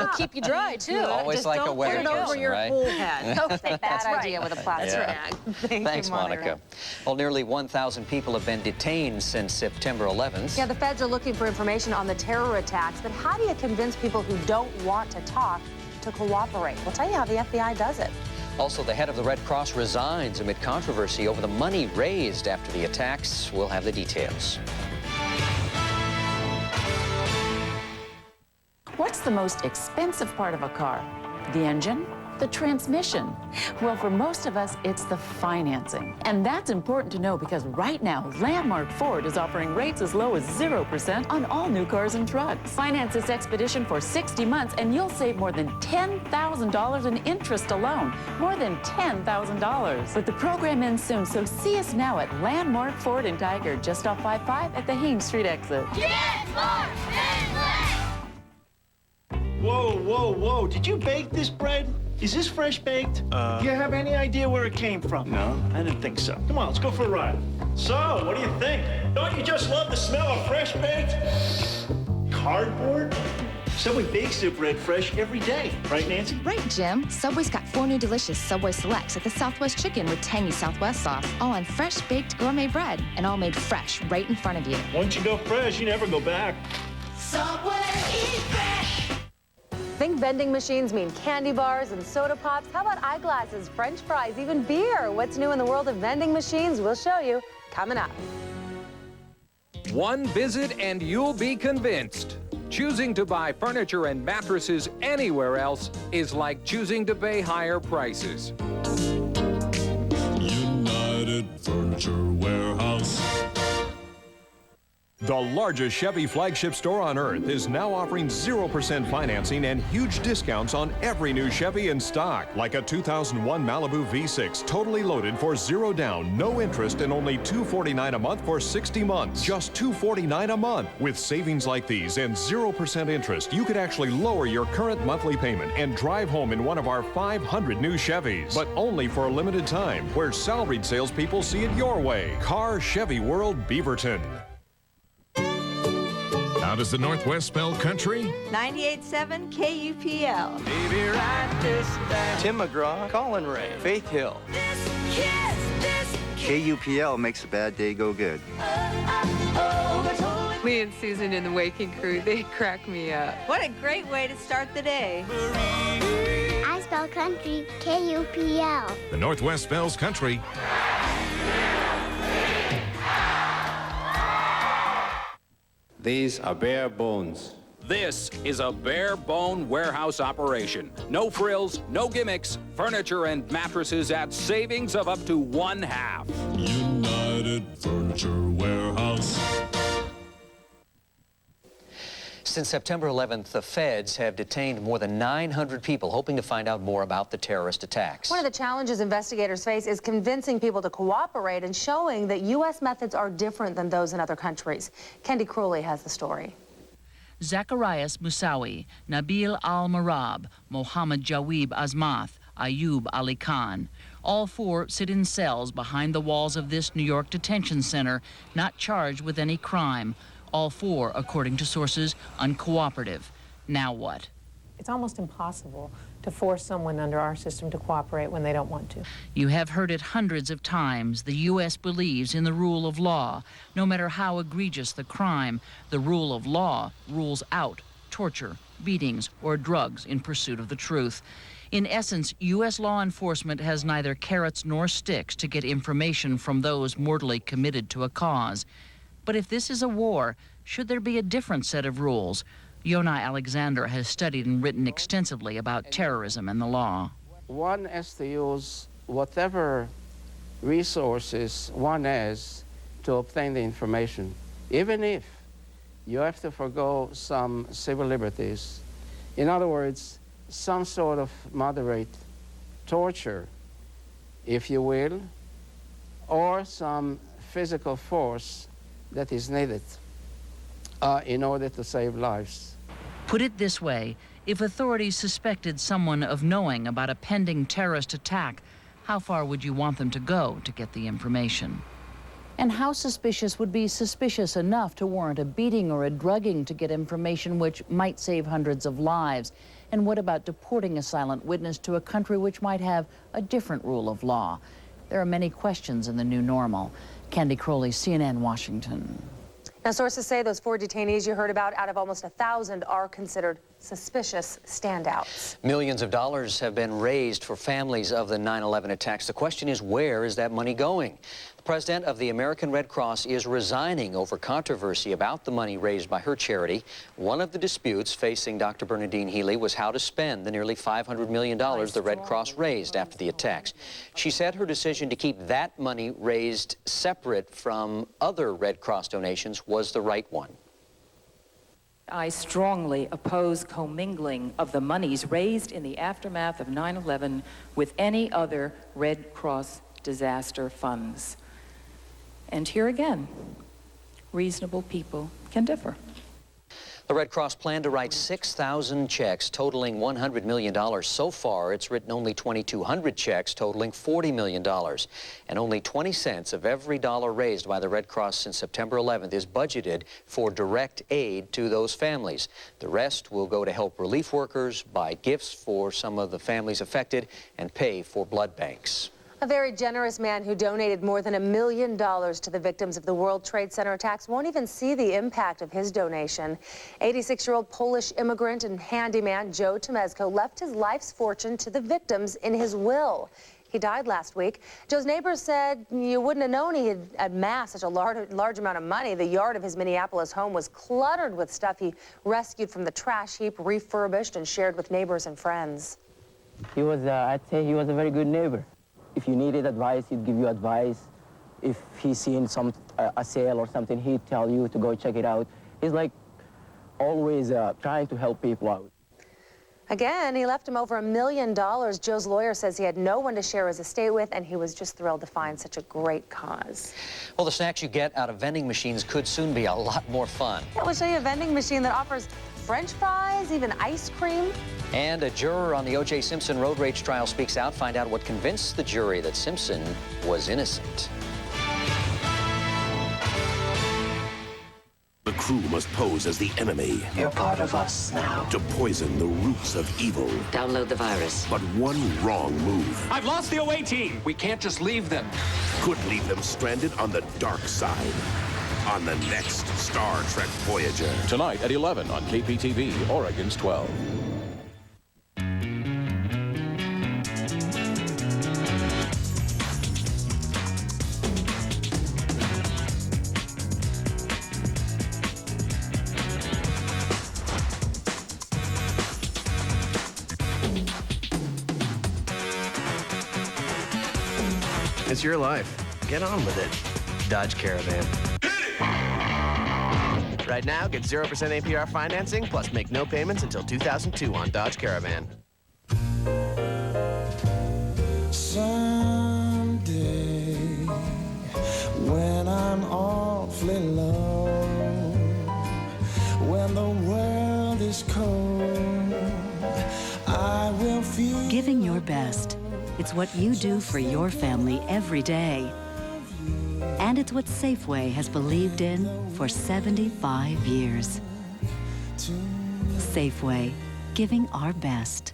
It'll keep you dry, too. Always Just like a don't weather put it over person, your right? whole head. Okay, bad idea with a plastic Yeah. bag. Thanks, Monica. Well, nearly 1,000 people have been detained since September 11th. Yeah, the feds are looking for information on the terror attacks, but how do you convince people who don't want to talk to cooperate? We'll tell you how the FBI does it. Also, the head of the Red Cross resigns amid controversy over the money raised after the attacks. We'll have the details. What's the most expensive part of a car? The engine? The transmission? Well, for most of us, it's the financing. And that's important to know because right now, Landmark Ford is offering rates as low as 0% on all new cars and trucks. Finance this Expedition for 60 months and you'll save more than $10,000 in interest alone. More than $10,000. But the program ends soon, so see us now at Landmark Ford in Tiger, just off 55 at the Haines Street exit. Get more and Whoa, whoa, whoa. Did you bake this bread? Is this fresh baked? Do you have any idea where it came from? No, I didn't think so. Come on, let's go for a ride. So, what do you think? Don't you just love the smell of fresh baked cardboard? Subway bakes their bread fresh every day. Right, Nancy? Right, Jim. Subway's got 4 new delicious Subway Selects like the Southwest Chicken with tangy Southwest sauce, all on fresh baked gourmet bread, and all made fresh right in front of you. Once you go fresh, you never go back. Subway, eat fresh! Think vending machines mean candy bars and soda pops? How about eyeglasses, French fries, even beer? What's new in the world of vending machines? We'll show you coming up. One visit and you'll be convinced. Choosing to buy furniture and mattresses anywhere else is like choosing to pay higher prices. United Furniture Warehouse. The largest Chevy flagship store on earth is now offering 0% financing and huge discounts on every new Chevy in stock, like a 2001 Malibu V6, totally loaded for 0 down, no interest, and only $249 a month for 60 months. Just $249 a month. With savings like these and 0% interest, you could actually lower your current monthly payment and drive home in one of our 500 new Chevys. But only for a limited time, where salaried salespeople see it your way. Car Chevy World, Beaverton. How does the Northwest spell country? 98.7 KUPL. Baby, write this down. Tim McGraw, Colin Ray, Faith Hill. KUPL makes a bad day go good. Lee and Susan in the Waking Crew, they crack me up. What a great way to start the day. I spell country, KUPL. The Northwest spells country. These are bare bones. This is a bare bone warehouse operation. No frills, no gimmicks, furniture and mattresses at savings of up to 1/2. United Furniture Warehouse. Since September 11th, the feds have detained more than 900 people, hoping to find out more about the terrorist attacks. One of the challenges investigators face is convincing people to cooperate and showing that U.S. methods are different than those in other countries. Kendi Crowley has the story. Zacharias Moussaoui, Nabil Al-Marab, Mohammed Jawib Azmath, Ayub Ali Khan. All 4 sit in cells behind the walls of this New York detention center, not charged with any crime. All 4, according to sources, uncooperative. Now what? It's almost impossible to force someone under our system to cooperate when they don't want to. You have heard it hundreds of times. The U.S. believes in the rule of law. No matter how egregious the crime, the rule of law rules out torture, beatings, or drugs in pursuit of the truth. In essence, U.S. law enforcement has neither carrots nor sticks to get information from those mortally committed to a cause. But if this is a war, should there be a different set of rules? Yonah Alexander has studied and written extensively about terrorism and the law. One has to use whatever resources one has to obtain the information, even if you have to forgo some civil liberties. In other words, some sort of moderate torture, if you will, or some physical force that is needed in order to save lives. Put it this way, if authorities suspected someone of knowing about a pending terrorist attack, how far would you want them to go to get the information? And how suspicious would be suspicious enough to warrant a beating or a drugging to get information which might save hundreds of lives? And what about deporting a silent witness to a country which might have a different rule of law? There are many questions in the new normal. Candy Crowley, CNN, Washington. Now, sources say those 4 detainees you heard about out of almost 1,000 are considered suspicious standouts. Millions of dollars have been raised for families of the 9/11 attacks. The question is, where is that money going? The president of the American Red Cross is resigning over controversy about the money raised by her charity. One of the disputes facing Dr. Bernadine Healy was how to spend the nearly $500 million the Red Cross raised after the attacks. She said her decision to keep that money raised separate from other Red Cross donations was the right one. I strongly oppose commingling of the monies raised in the aftermath of 9/11 with any other Red Cross disaster funds. And here again, reasonable people can differ. The Red Cross planned to write 6,000 checks totaling $100 million. So far, it's written only 2,200 checks totaling $40 million. And only 20 cents of every dollar raised by the Red Cross since September 11th is budgeted for direct aid to those families. The rest will go to help relief workers, buy gifts for some of the families affected, and pay for blood banks. A very generous man who donated more than $1 million to the victims of the World Trade Center attacks won't even see the impact of his donation. 86-year-old Polish immigrant and handyman Joe Tomeszko left his life's fortune to the victims in his will. He died last week. Joe's neighbors said you wouldn't have known he had amassed such a large amount of money. The yard of his Minneapolis home was cluttered with stuff he rescued from the trash heap, refurbished, and shared with neighbors and friends. He was, I'd say he was a very good neighbor. If you needed advice, he'd give you advice. If he's seen a sale or something, he'd tell you to go check it out. He's like always trying to help people out. Again, he left him over $1 million. Joe's lawyer says he had no one to share his estate with, and he was just thrilled to find such a great cause. Well, the snacks you get out of vending machines could soon be a lot more fun. Yeah, we'll show you a vending machine that offers French fries, even ice cream. And a juror on the O.J. Simpson road rage trial speaks out. Find out what convinced the jury that Simpson was innocent. The crew must pose as the enemy. You're part of us now. To poison the roots of evil. Download the virus. But one wrong move. I've lost the away team. We can't just leave them. Could leave them stranded on the dark side. On the next Star Trek Voyager. Tonight at 11 on KPTV, Oregon's 12. It's your life. Get on with it. Dodge Caravan. Right now, get 0% APR financing, plus make no payments until 2002 on Dodge Caravan. Someday, when I'm awfully low, when the world is cold, I will feel... Giving your best. It's what you do for your family every day. And it's what Safeway has believed in for 75 years. Safeway, giving our best.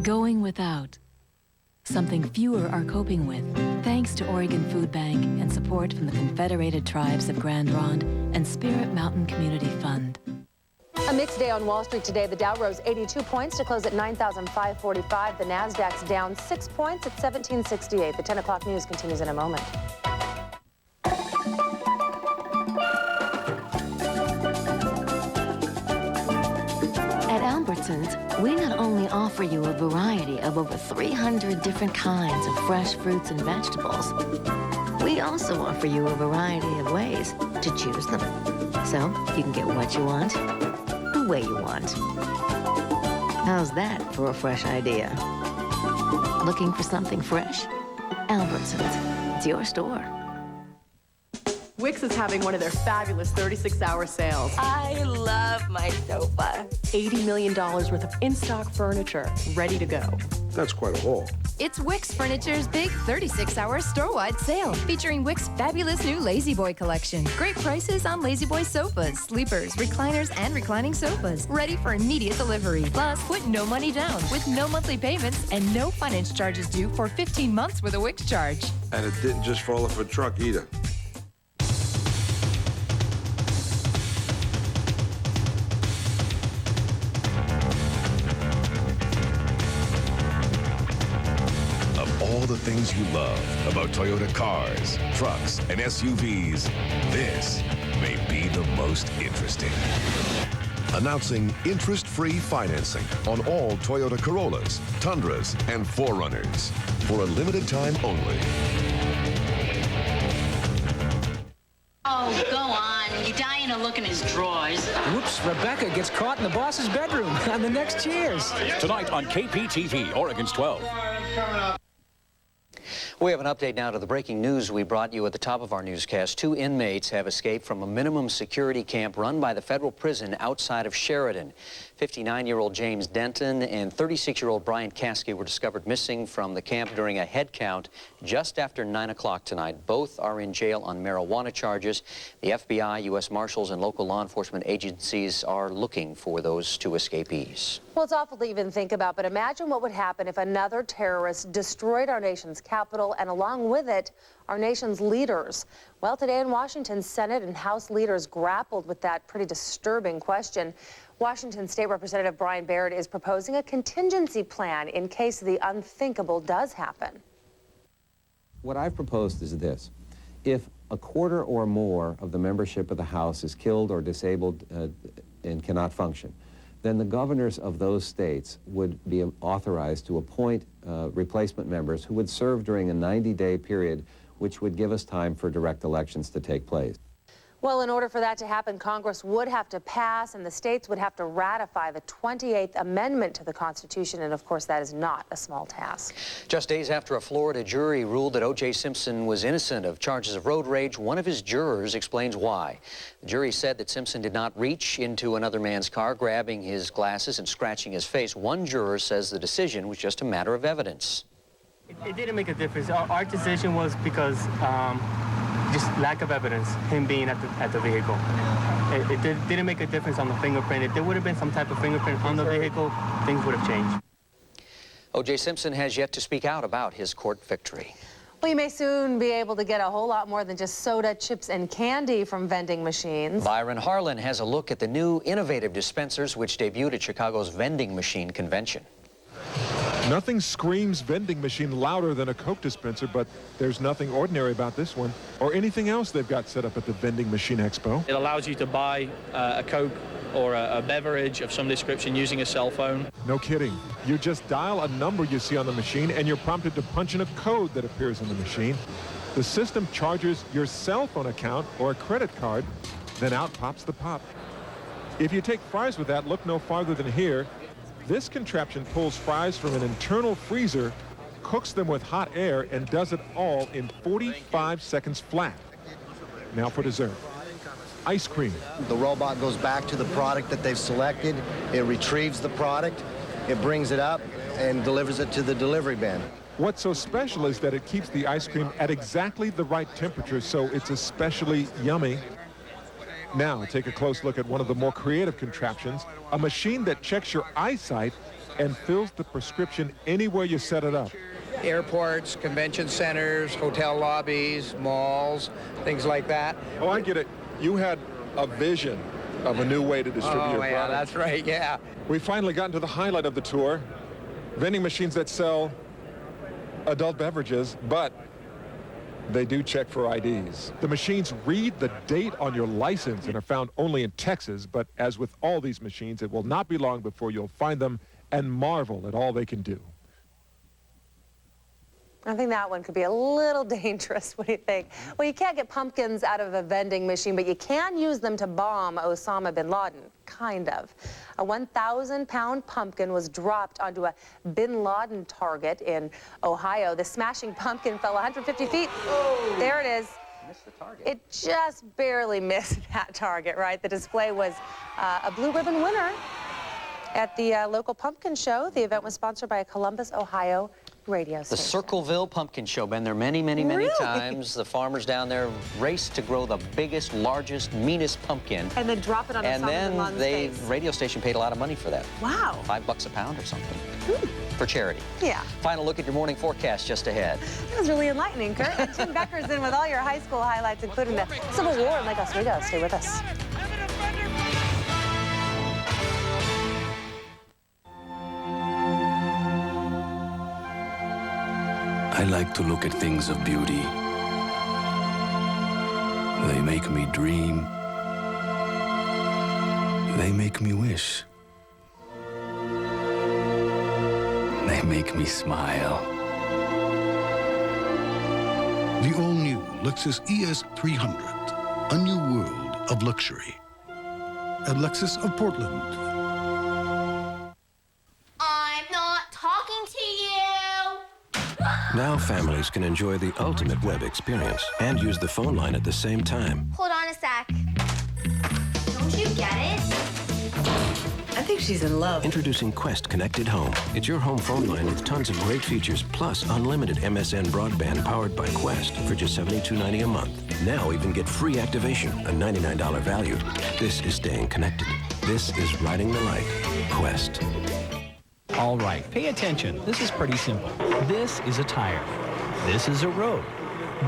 Going without. Something fewer are coping with, thanks to Oregon Food Bank and support from the Confederated Tribes of Grand Ronde and Spirit Mountain Community Fund. A mixed day on Wall Street today. The Dow rose 82 points to close at 9,545. The Nasdaq's down 6 points at 1768. The 10 o'clock news continues in a moment. At Albertsons, we not only offer you a variety of over 300 different kinds of fresh fruits and vegetables, we also offer you a variety of ways to choose them. So you can get what you want, the way you want. How's that for a fresh idea? Looking for something fresh? Albertsons. It's your store. Wix is having one of their fabulous 36-hour sales. I love my sofa. $80 million worth of in-stock furniture, ready to go. That's quite a haul. It's Wix Furniture's big 36-hour store-wide sale, featuring Wix fabulous new Lazy Boy collection. Great prices on Lazy Boy sofas, sleepers, recliners, and reclining sofas, ready for immediate delivery. Plus, put no money down with no monthly payments and no finance charges due for 15 months with a Wix charge. And it didn't just fall off a truck either. All the things you love about Toyota cars, trucks, and SUVs, this may be the most interesting. Announcing interest-free financing on all Toyota Corollas, Tundras, and 4Runners for a limited time only. Oh, go on. You're dying to look in his drawers. Whoops, Rebecca gets caught in the boss's bedroom on the next Cheers. Tonight on KPTV, Oregon's 12. We have an update now to the breaking news we brought you at the top of our newscast. 2 inmates have escaped from a minimum security camp run by the federal prison outside of Sheridan. 59-year-old James Denton and 36-year-old Brian Caskey were discovered missing from the camp during a head count just after 9 o'clock tonight. Both are in jail on marijuana charges. The FBI, U.S. Marshals, and local law enforcement agencies are looking for those 2 escapees. Well, it's awful to even think about, but imagine what would happen if another terrorist destroyed our nation's capital and along with it, our nation's leaders. Well, today in Washington, Senate and House leaders grappled with that pretty disturbing question. Washington State Representative Brian Baird is proposing a contingency plan in case the unthinkable does happen. What I've proposed is this. If a quarter or more of the membership of the House is killed or disabled and cannot function, then the governors of those states would be authorized to appoint replacement members who would serve during a 90-day period, which would give us time for direct elections to take place. Well, in order for that to happen, Congress would have to pass and the states would have to ratify the 28th Amendment to the Constitution, and of course that is not a small task. Just days after a Florida jury ruled that O.J. Simpson was innocent of charges of road rage, one of his jurors explains why. The jury said that Simpson did not reach into another man's car, grabbing his glasses and scratching his face. One juror says the decision was just a matter of evidence. It didn't make a difference. Our decision was because just lack of evidence, him being at the vehicle. It didn't make a difference on the fingerprint. If there would have been some type of fingerprint on the vehicle, things would have changed. O.J. Simpson has yet to speak out about his court victory. Well, you may soon be able to get a whole lot more than just soda, chips, and candy from vending machines. Byron Harlan has a look at the new innovative dispensers which debuted at Chicago's vending machine convention. Nothing screams vending machine louder than a Coke dispenser, but there's nothing ordinary about this one or anything else they've got set up at the Vending Machine Expo. It allows you to buy a Coke or a beverage of some description using a cell phone. No kidding. You just dial a number you see on the machine and you're prompted to punch in a code that appears on the machine. The system charges your cell phone account or a credit card, then out pops the pop. If you take fries with that, look no farther than here. This contraption pulls fries from an internal freezer, cooks them with hot air, and does it all in 45 seconds flat. Now for dessert. Ice cream. The robot goes back to the product that they've selected. It retrieves the product, it brings it up, and delivers it to the delivery bin. What's so special is that it keeps the ice cream at exactly the right temperature, so it's especially yummy. Now, take a close look at one of the more creative contraptions, a machine that checks your eyesight and fills the prescription anywhere you set it up. Airports, convention centers, hotel lobbies, malls, things like that. Oh, I get it. You had a vision of a new way to distribute your product. Yeah, that's right, yeah. We've finally gotten to the highlight of the tour, vending machines that sell adult beverages, but they do check for IDs. The machines read the date on your license and are found only in Texas, but as with all these machines, it will not be long before you'll find them and marvel at all they can do. I think that one could be a little dangerous. What do you think? Well, you can't get pumpkins out of a vending machine, but you can use them to bomb Osama bin Laden. Kind of. A 1,000-pound pumpkin was dropped onto a bin Laden target in Ohio. The smashing pumpkin fell 150 feet. Oh. There it is. Missed the target. It just barely missed that target, right? The display was a blue ribbon winner at the local pumpkin show. The event was sponsored by a Columbus, Ohio radio station. The Circleville Pumpkin Show. Been there many, many, many times. The farmers down there race to grow the biggest, largest, meanest pumpkin. And then drop it on Osama bin Laden's face. The radio station paid a lot of money for that. Wow. $5 a pound or something. For charity. Yeah. Final look at your morning forecast just ahead. That was really enlightening, Kurt. And Tim Becker's in with all your high school highlights, including the Civil War in Lake Oswego. Stay with us. I like to look at things of beauty. They make me dream. They make me wish. They make me smile. The all-new Lexus ES 300, a new world of luxury. At Lexus of Portland. I'm not talking to you. Now families can enjoy the ultimate web experience and use the phone line at the same time. Hold on a sec. Don't you get it? I think she's in love. Introducing Quest Connected Home. It's your home phone line with tons of great features, plus unlimited MSN broadband powered by Quest for just $72.90 a month. Now even get free activation, a $99 value. This is staying connected. This is riding the light. Quest. All right, pay attention. This is pretty simple. This is a tire. This is a road.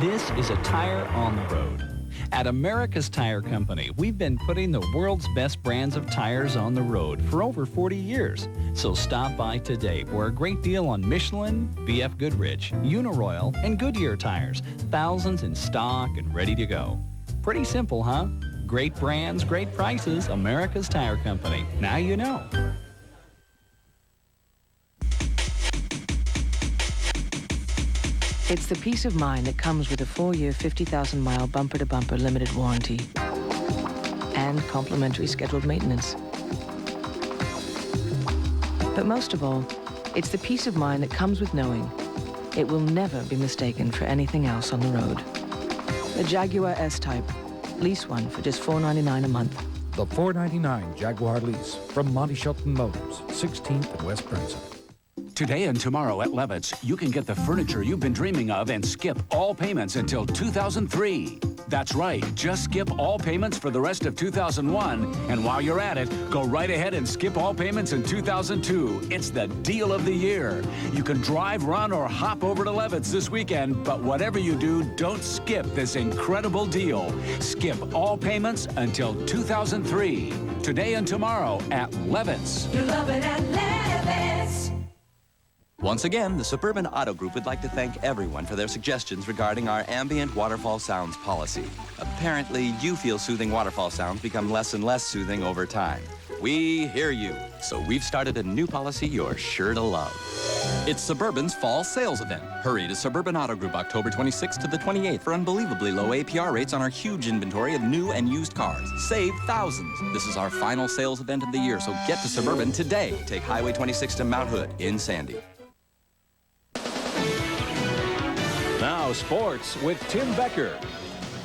This is a tire on the road. At America's Tire Company, we've been putting the world's best brands of tires on the road for over 40 years. So stop by today for a great deal on Michelin, BF Goodrich, Uniroyal, and Goodyear tires. Thousands in stock and ready to go. Pretty simple, huh? Great brands, great prices, America's Tire Company. Now you know. It's the peace of mind that comes with a 4-year, 50,000-mile bumper-to-bumper limited warranty and complimentary scheduled maintenance. But most of all, it's the peace of mind that comes with knowing it will never be mistaken for anything else on the road. The Jaguar S-Type. Lease one for just $499 a month. The $499 Jaguar lease from Monty Shelton Motors, 16th and West Branson. Today and tomorrow at Levitt's, you can get the furniture you've been dreaming of and skip all payments until 2003. That's right, just skip all payments for the rest of 2001. And while you're at it, go right ahead and skip all payments in 2002. It's the deal of the year. You can drive, run, or hop over to Levitt's this weekend, but whatever you do, don't skip this incredible deal. Skip all payments until 2003. Today and tomorrow at Levitt's. You love it at Levitt's. Once again, the Suburban Auto Group would like to thank everyone for their suggestions regarding our ambient waterfall sounds policy. Apparently, you feel soothing waterfall sounds become less and less soothing over time. We hear you, so we've started a new policy you're sure to love. It's Suburban's Fall Sales Event. Hurry to Suburban Auto Group October 26th to the 28th for unbelievably low APR rates on our huge inventory of new and used cars. Save thousands. This is our final sales event of the year, so get to Suburban today. Take Highway 26 to Mount Hood in Sandy. Now, sports with Tim Becker.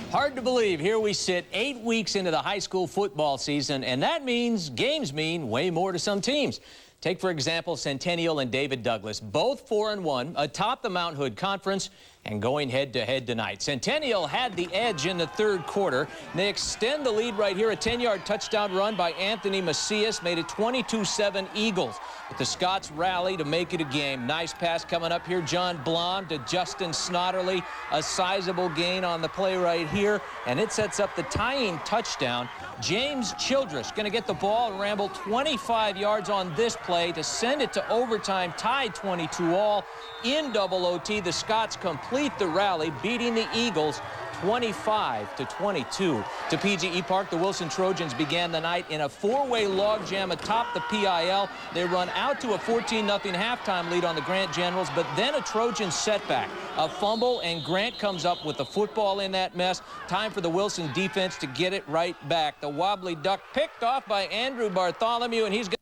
Hard to believe, here we sit 8 weeks into the high school football season, and that means games mean way more to some teams. Take, for example, Centennial and David Douglas, both 4-1, atop the Mount Hood Conference, and going head-to-head tonight. Centennial had the edge in the third quarter. They extend the lead right here. A 10-yard touchdown run by Anthony Macias made it 22-7 Eagles. But the Scots rally to make it a game. Nice pass coming up here. John Blom to Justin Snodderly. A sizable gain on the play right here. And it sets up the tying touchdown. James Childress going to get the ball and ramble 25 yards on this play to send it to overtime, tied 22-all. In double OT, the Scots complete the rally, beating the Eagles 25-22. To PGE Park, the Wilson Trojans began the night in a four-way logjam atop the PIL. They run out to a 14-0 halftime lead on the Grant Generals, but then a Trojan setback. A fumble, and Grant comes up with the football in that mess. Time for the Wilson defense to get it right back. The wobbly duck picked off by Andrew Bartholomew, and he's got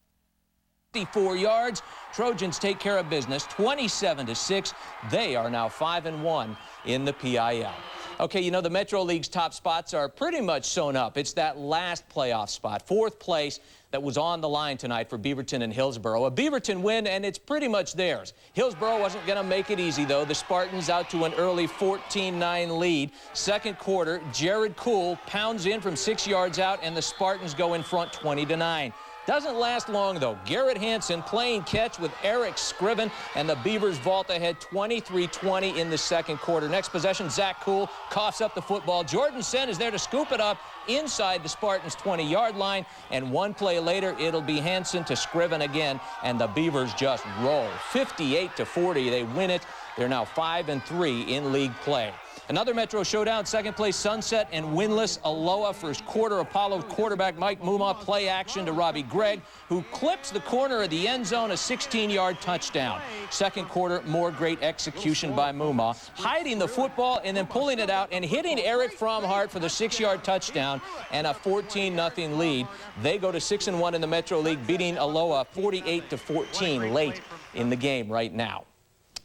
54 yards. Trojans take care of business, 27-6. They are now 5-1 in the PIL. Okay, you know, the Metro League's top spots are pretty much sewn up. It's that last playoff spot, fourth place, that was on the line tonight for Beaverton and Hillsborough. A Beaverton win, and it's pretty much theirs. Hillsborough wasn't going to make it easy, though. The Spartans out to an early 14-9 lead. Second quarter, Jared Kuhl pounds in from 6 yards out, and the Spartans go in front 20-9. Doesn't last long, though. Garrett Hansen playing catch with Eric Scriven, and the Beavers vault ahead 23-20 in the second quarter. Next possession, Zach Kuhl coughs up the football. Jordan Sen is there to scoop it up inside the Spartans' 20-yard line, and one play later, it'll be Hansen to Scriven again, and the Beavers just roll. 58-40, they win it. They're now 5-3 in league play. Another Metro showdown, second place Sunset and winless Aloha. First quarter, Apollo quarterback Mike Muma play action to Robbie Gregg, who clips the corner of the end zone, a 16-yard touchdown. Second quarter, more great execution by Muma, hiding the football and then pulling it out and hitting Eric Fromhart for the 6-yard touchdown and a 14-0 lead. They go to 6-1 in the Metro League, beating Aloha 48-14 late in the game right now.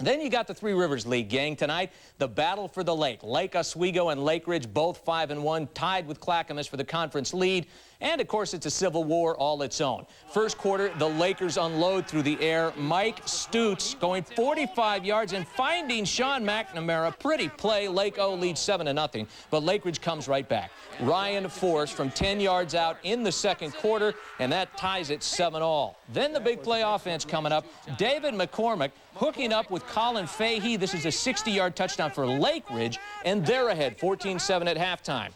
Then you got the Three Rivers League, gang. Tonight, the battle for the lake. Lake Oswego and Lake Ridge both 5-1, tied with Clackamas for the conference lead. And, of course, it's a civil war all its own. First quarter, the Lakers unload through the air. Mike Stutz going 45 yards and finding Sean McNamara. Pretty play. Lake O leads 7-0, but Lake Ridge comes right back. Ryan Force from 10 yards out in the second quarter, and that ties it 7-all. Then the big play offense coming up. David McCormick hooking up with Colin Fahey. This is a 60-yard touchdown for Lake Ridge, and they're ahead 14-7 at halftime.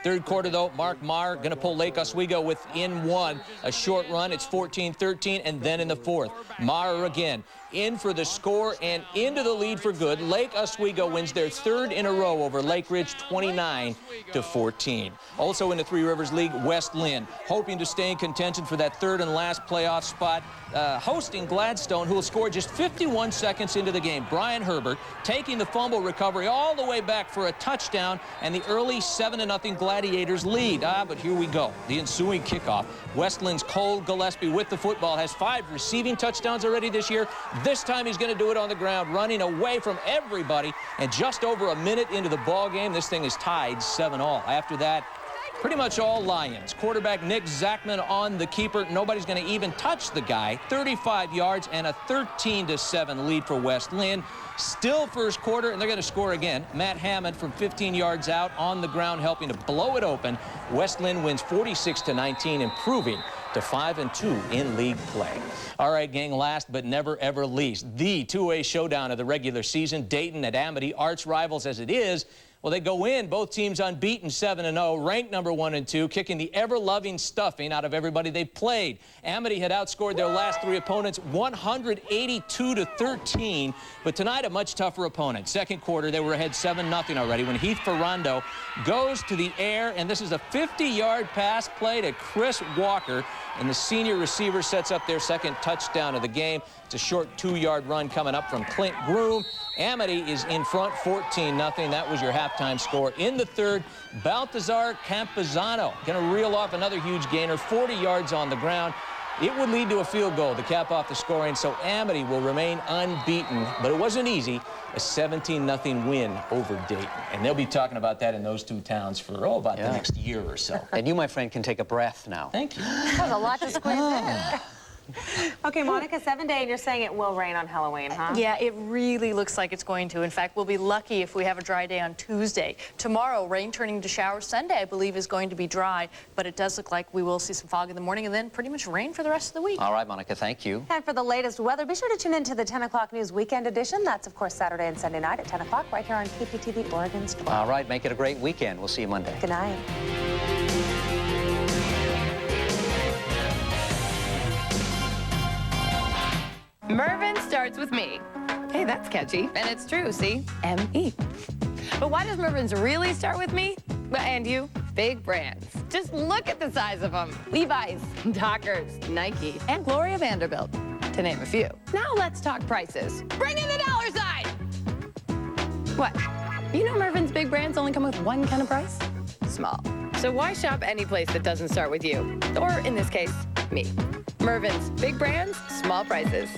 Third quarter, though, Mark Marr going to pull Lake Oswego within one. A short run, it's 14-13, and then in the fourth, Marr again in for the score and into the lead for good. Lake Oswego wins their third in a row over Lake Ridge, 29-14. Also in the Three Rivers League, West Lynn hoping to stay in contention for that third and last playoff spot, hosting Gladstone, who will score just 51 seconds into the game. Brian Herbert taking the fumble recovery all the way back for a touchdown, and the early 7-0 Gladiators lead. But here we go. The ensuing kickoff. West Lynn's Cole Gillespie with the football has 5 receiving touchdowns already this year. This time he's going to do it on the ground, running away from everybody, and just over a minute into the ball game, this thing is tied 7-all. After that, pretty much all Lions. Quarterback Nick Zachman on the keeper. Nobody's going to even touch the guy. 35 yards and a 13-7 lead for West Lynn. Still first quarter, and they're going to score again. Matt Hammond from 15 yards out on the ground, helping to blow it open. West Lynn wins 46-19, improving to 5-2 in league play. All right, gang, last but never, ever least, the two-way showdown of the regular season. Dayton at Amity, arch rivals as it is. Well, they go in, both teams unbeaten, 7-0, ranked number 1 and 2, kicking the ever-loving stuffing out of everybody they've played. Amity had outscored their last 3 opponents 182-13, but tonight a much tougher opponent. Second quarter, they were ahead 7-0 already when Heath Ferrando goes to the air, and this is a 50-yard pass play to Chris Walker, and the senior receiver sets up their second touchdown of the game. It's a short 2-yard run coming up from Clint Groom. Amity is in front 14-0. That was your halftime score. In the third, Baltazar Campuzano going to reel off another huge gainer, 40 yards on the ground. It would lead to a field goal to cap off the scoring, so Amity will remain unbeaten. But it wasn't easy, a 17-0 win over Dayton. And they'll be talking about that in those two towns for, about the next year or so. And you, my friend, can take a breath now. Thank you. That was a lot to squeeze in. Okay, Monica, 7-day, and you're saying it will rain on Halloween, huh? Yeah, it really looks like it's going to. In fact, we'll be lucky if we have a dry day on Tuesday. Tomorrow, rain turning to showers. Sunday, I believe, is going to be dry, but it does look like we will see some fog in the morning and then pretty much rain for the rest of the week. All right, Monica, thank you. And for the latest weather, be sure to tune in to the 10 o'clock news weekend edition. That's, of course, Saturday and Sunday night at 10 o'clock right here on KPTV, Oregon's 12. All right, make it a great weekend. We'll see you Monday. Good night. Mervyn starts with me. Hey, that's catchy. And it's true, see? M-E. But why does Mervyn's really start with me? And you? Big brands. Just look at the size of them. Levi's, Dockers, Nike, and Gloria Vanderbilt, to name a few. Now let's talk prices. Bring in the dollar sign! What? You know Mervyn's big brands only come with one kind of price? Small. So why shop any place that doesn't start with you? Or, in this case, me. Mervyn's big brands, small prices.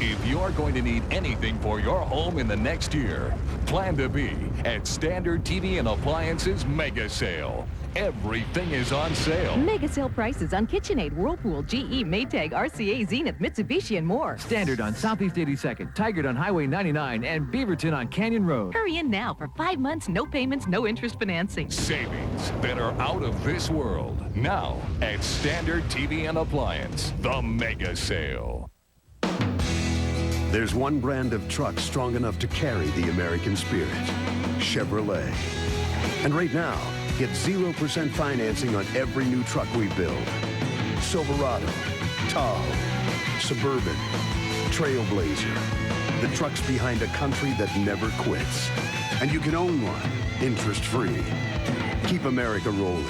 If you're going to need anything for your home in the next year, plan to be at Standard TV and Appliances Mega Sale. Everything is on sale. Mega sale prices on KitchenAid, Whirlpool, GE, Maytag, RCA, Zenith, Mitsubishi, and more. Standard on Southeast 82nd, Tigard on Highway 99, and Beaverton on Canyon Road. Hurry in now for 5 months, no payments, no interest financing. Savings that are out of this world. Now at Standard TV and Appliance, the Mega Sale. There's one brand of truck strong enough to carry the American spirit, Chevrolet. And right now, get 0% financing on every new truck we build. Silverado, Tahoe, Suburban, Trailblazer. The trucks behind a country that never quits. And you can own one, interest-free. Keep America rolling.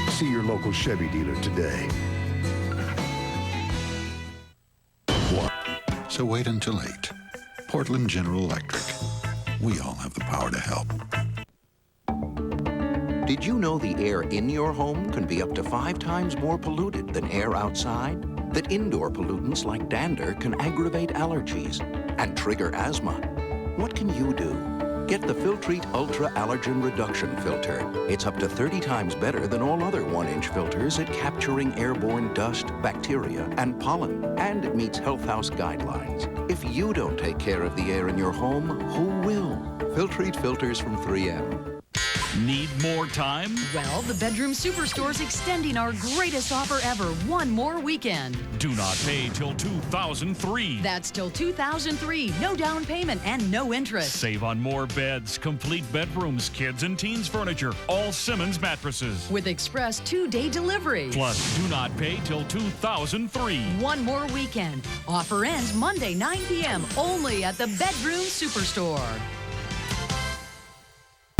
See your local Chevy dealer today. So wait until 8. Portland General Electric. We all have the power to help. Did you know the air in your home can be up to 5 times more polluted than air outside? That indoor pollutants like dander can aggravate allergies and trigger asthma? What can you do? Get the Filtrete Ultra Allergen Reduction Filter. It's up to 30 times better than all other 1-inch filters at capturing airborne dust, bacteria, and pollen. And it meets Health House guidelines. If you don't take care of the air in your home, who will? Filtrete filters from 3M. Need more time? Well, the Bedroom Superstore's extending our greatest offer ever one more weekend. Do not pay till 2003. That's till 2003. No down payment and no interest. Save on more beds, complete bedrooms, kids and teens furniture, all Simmons mattresses. With express 2-day delivery. Plus, do not pay till 2003. One more weekend. Offer ends Monday, 9 p.m. only at the Bedroom Superstore.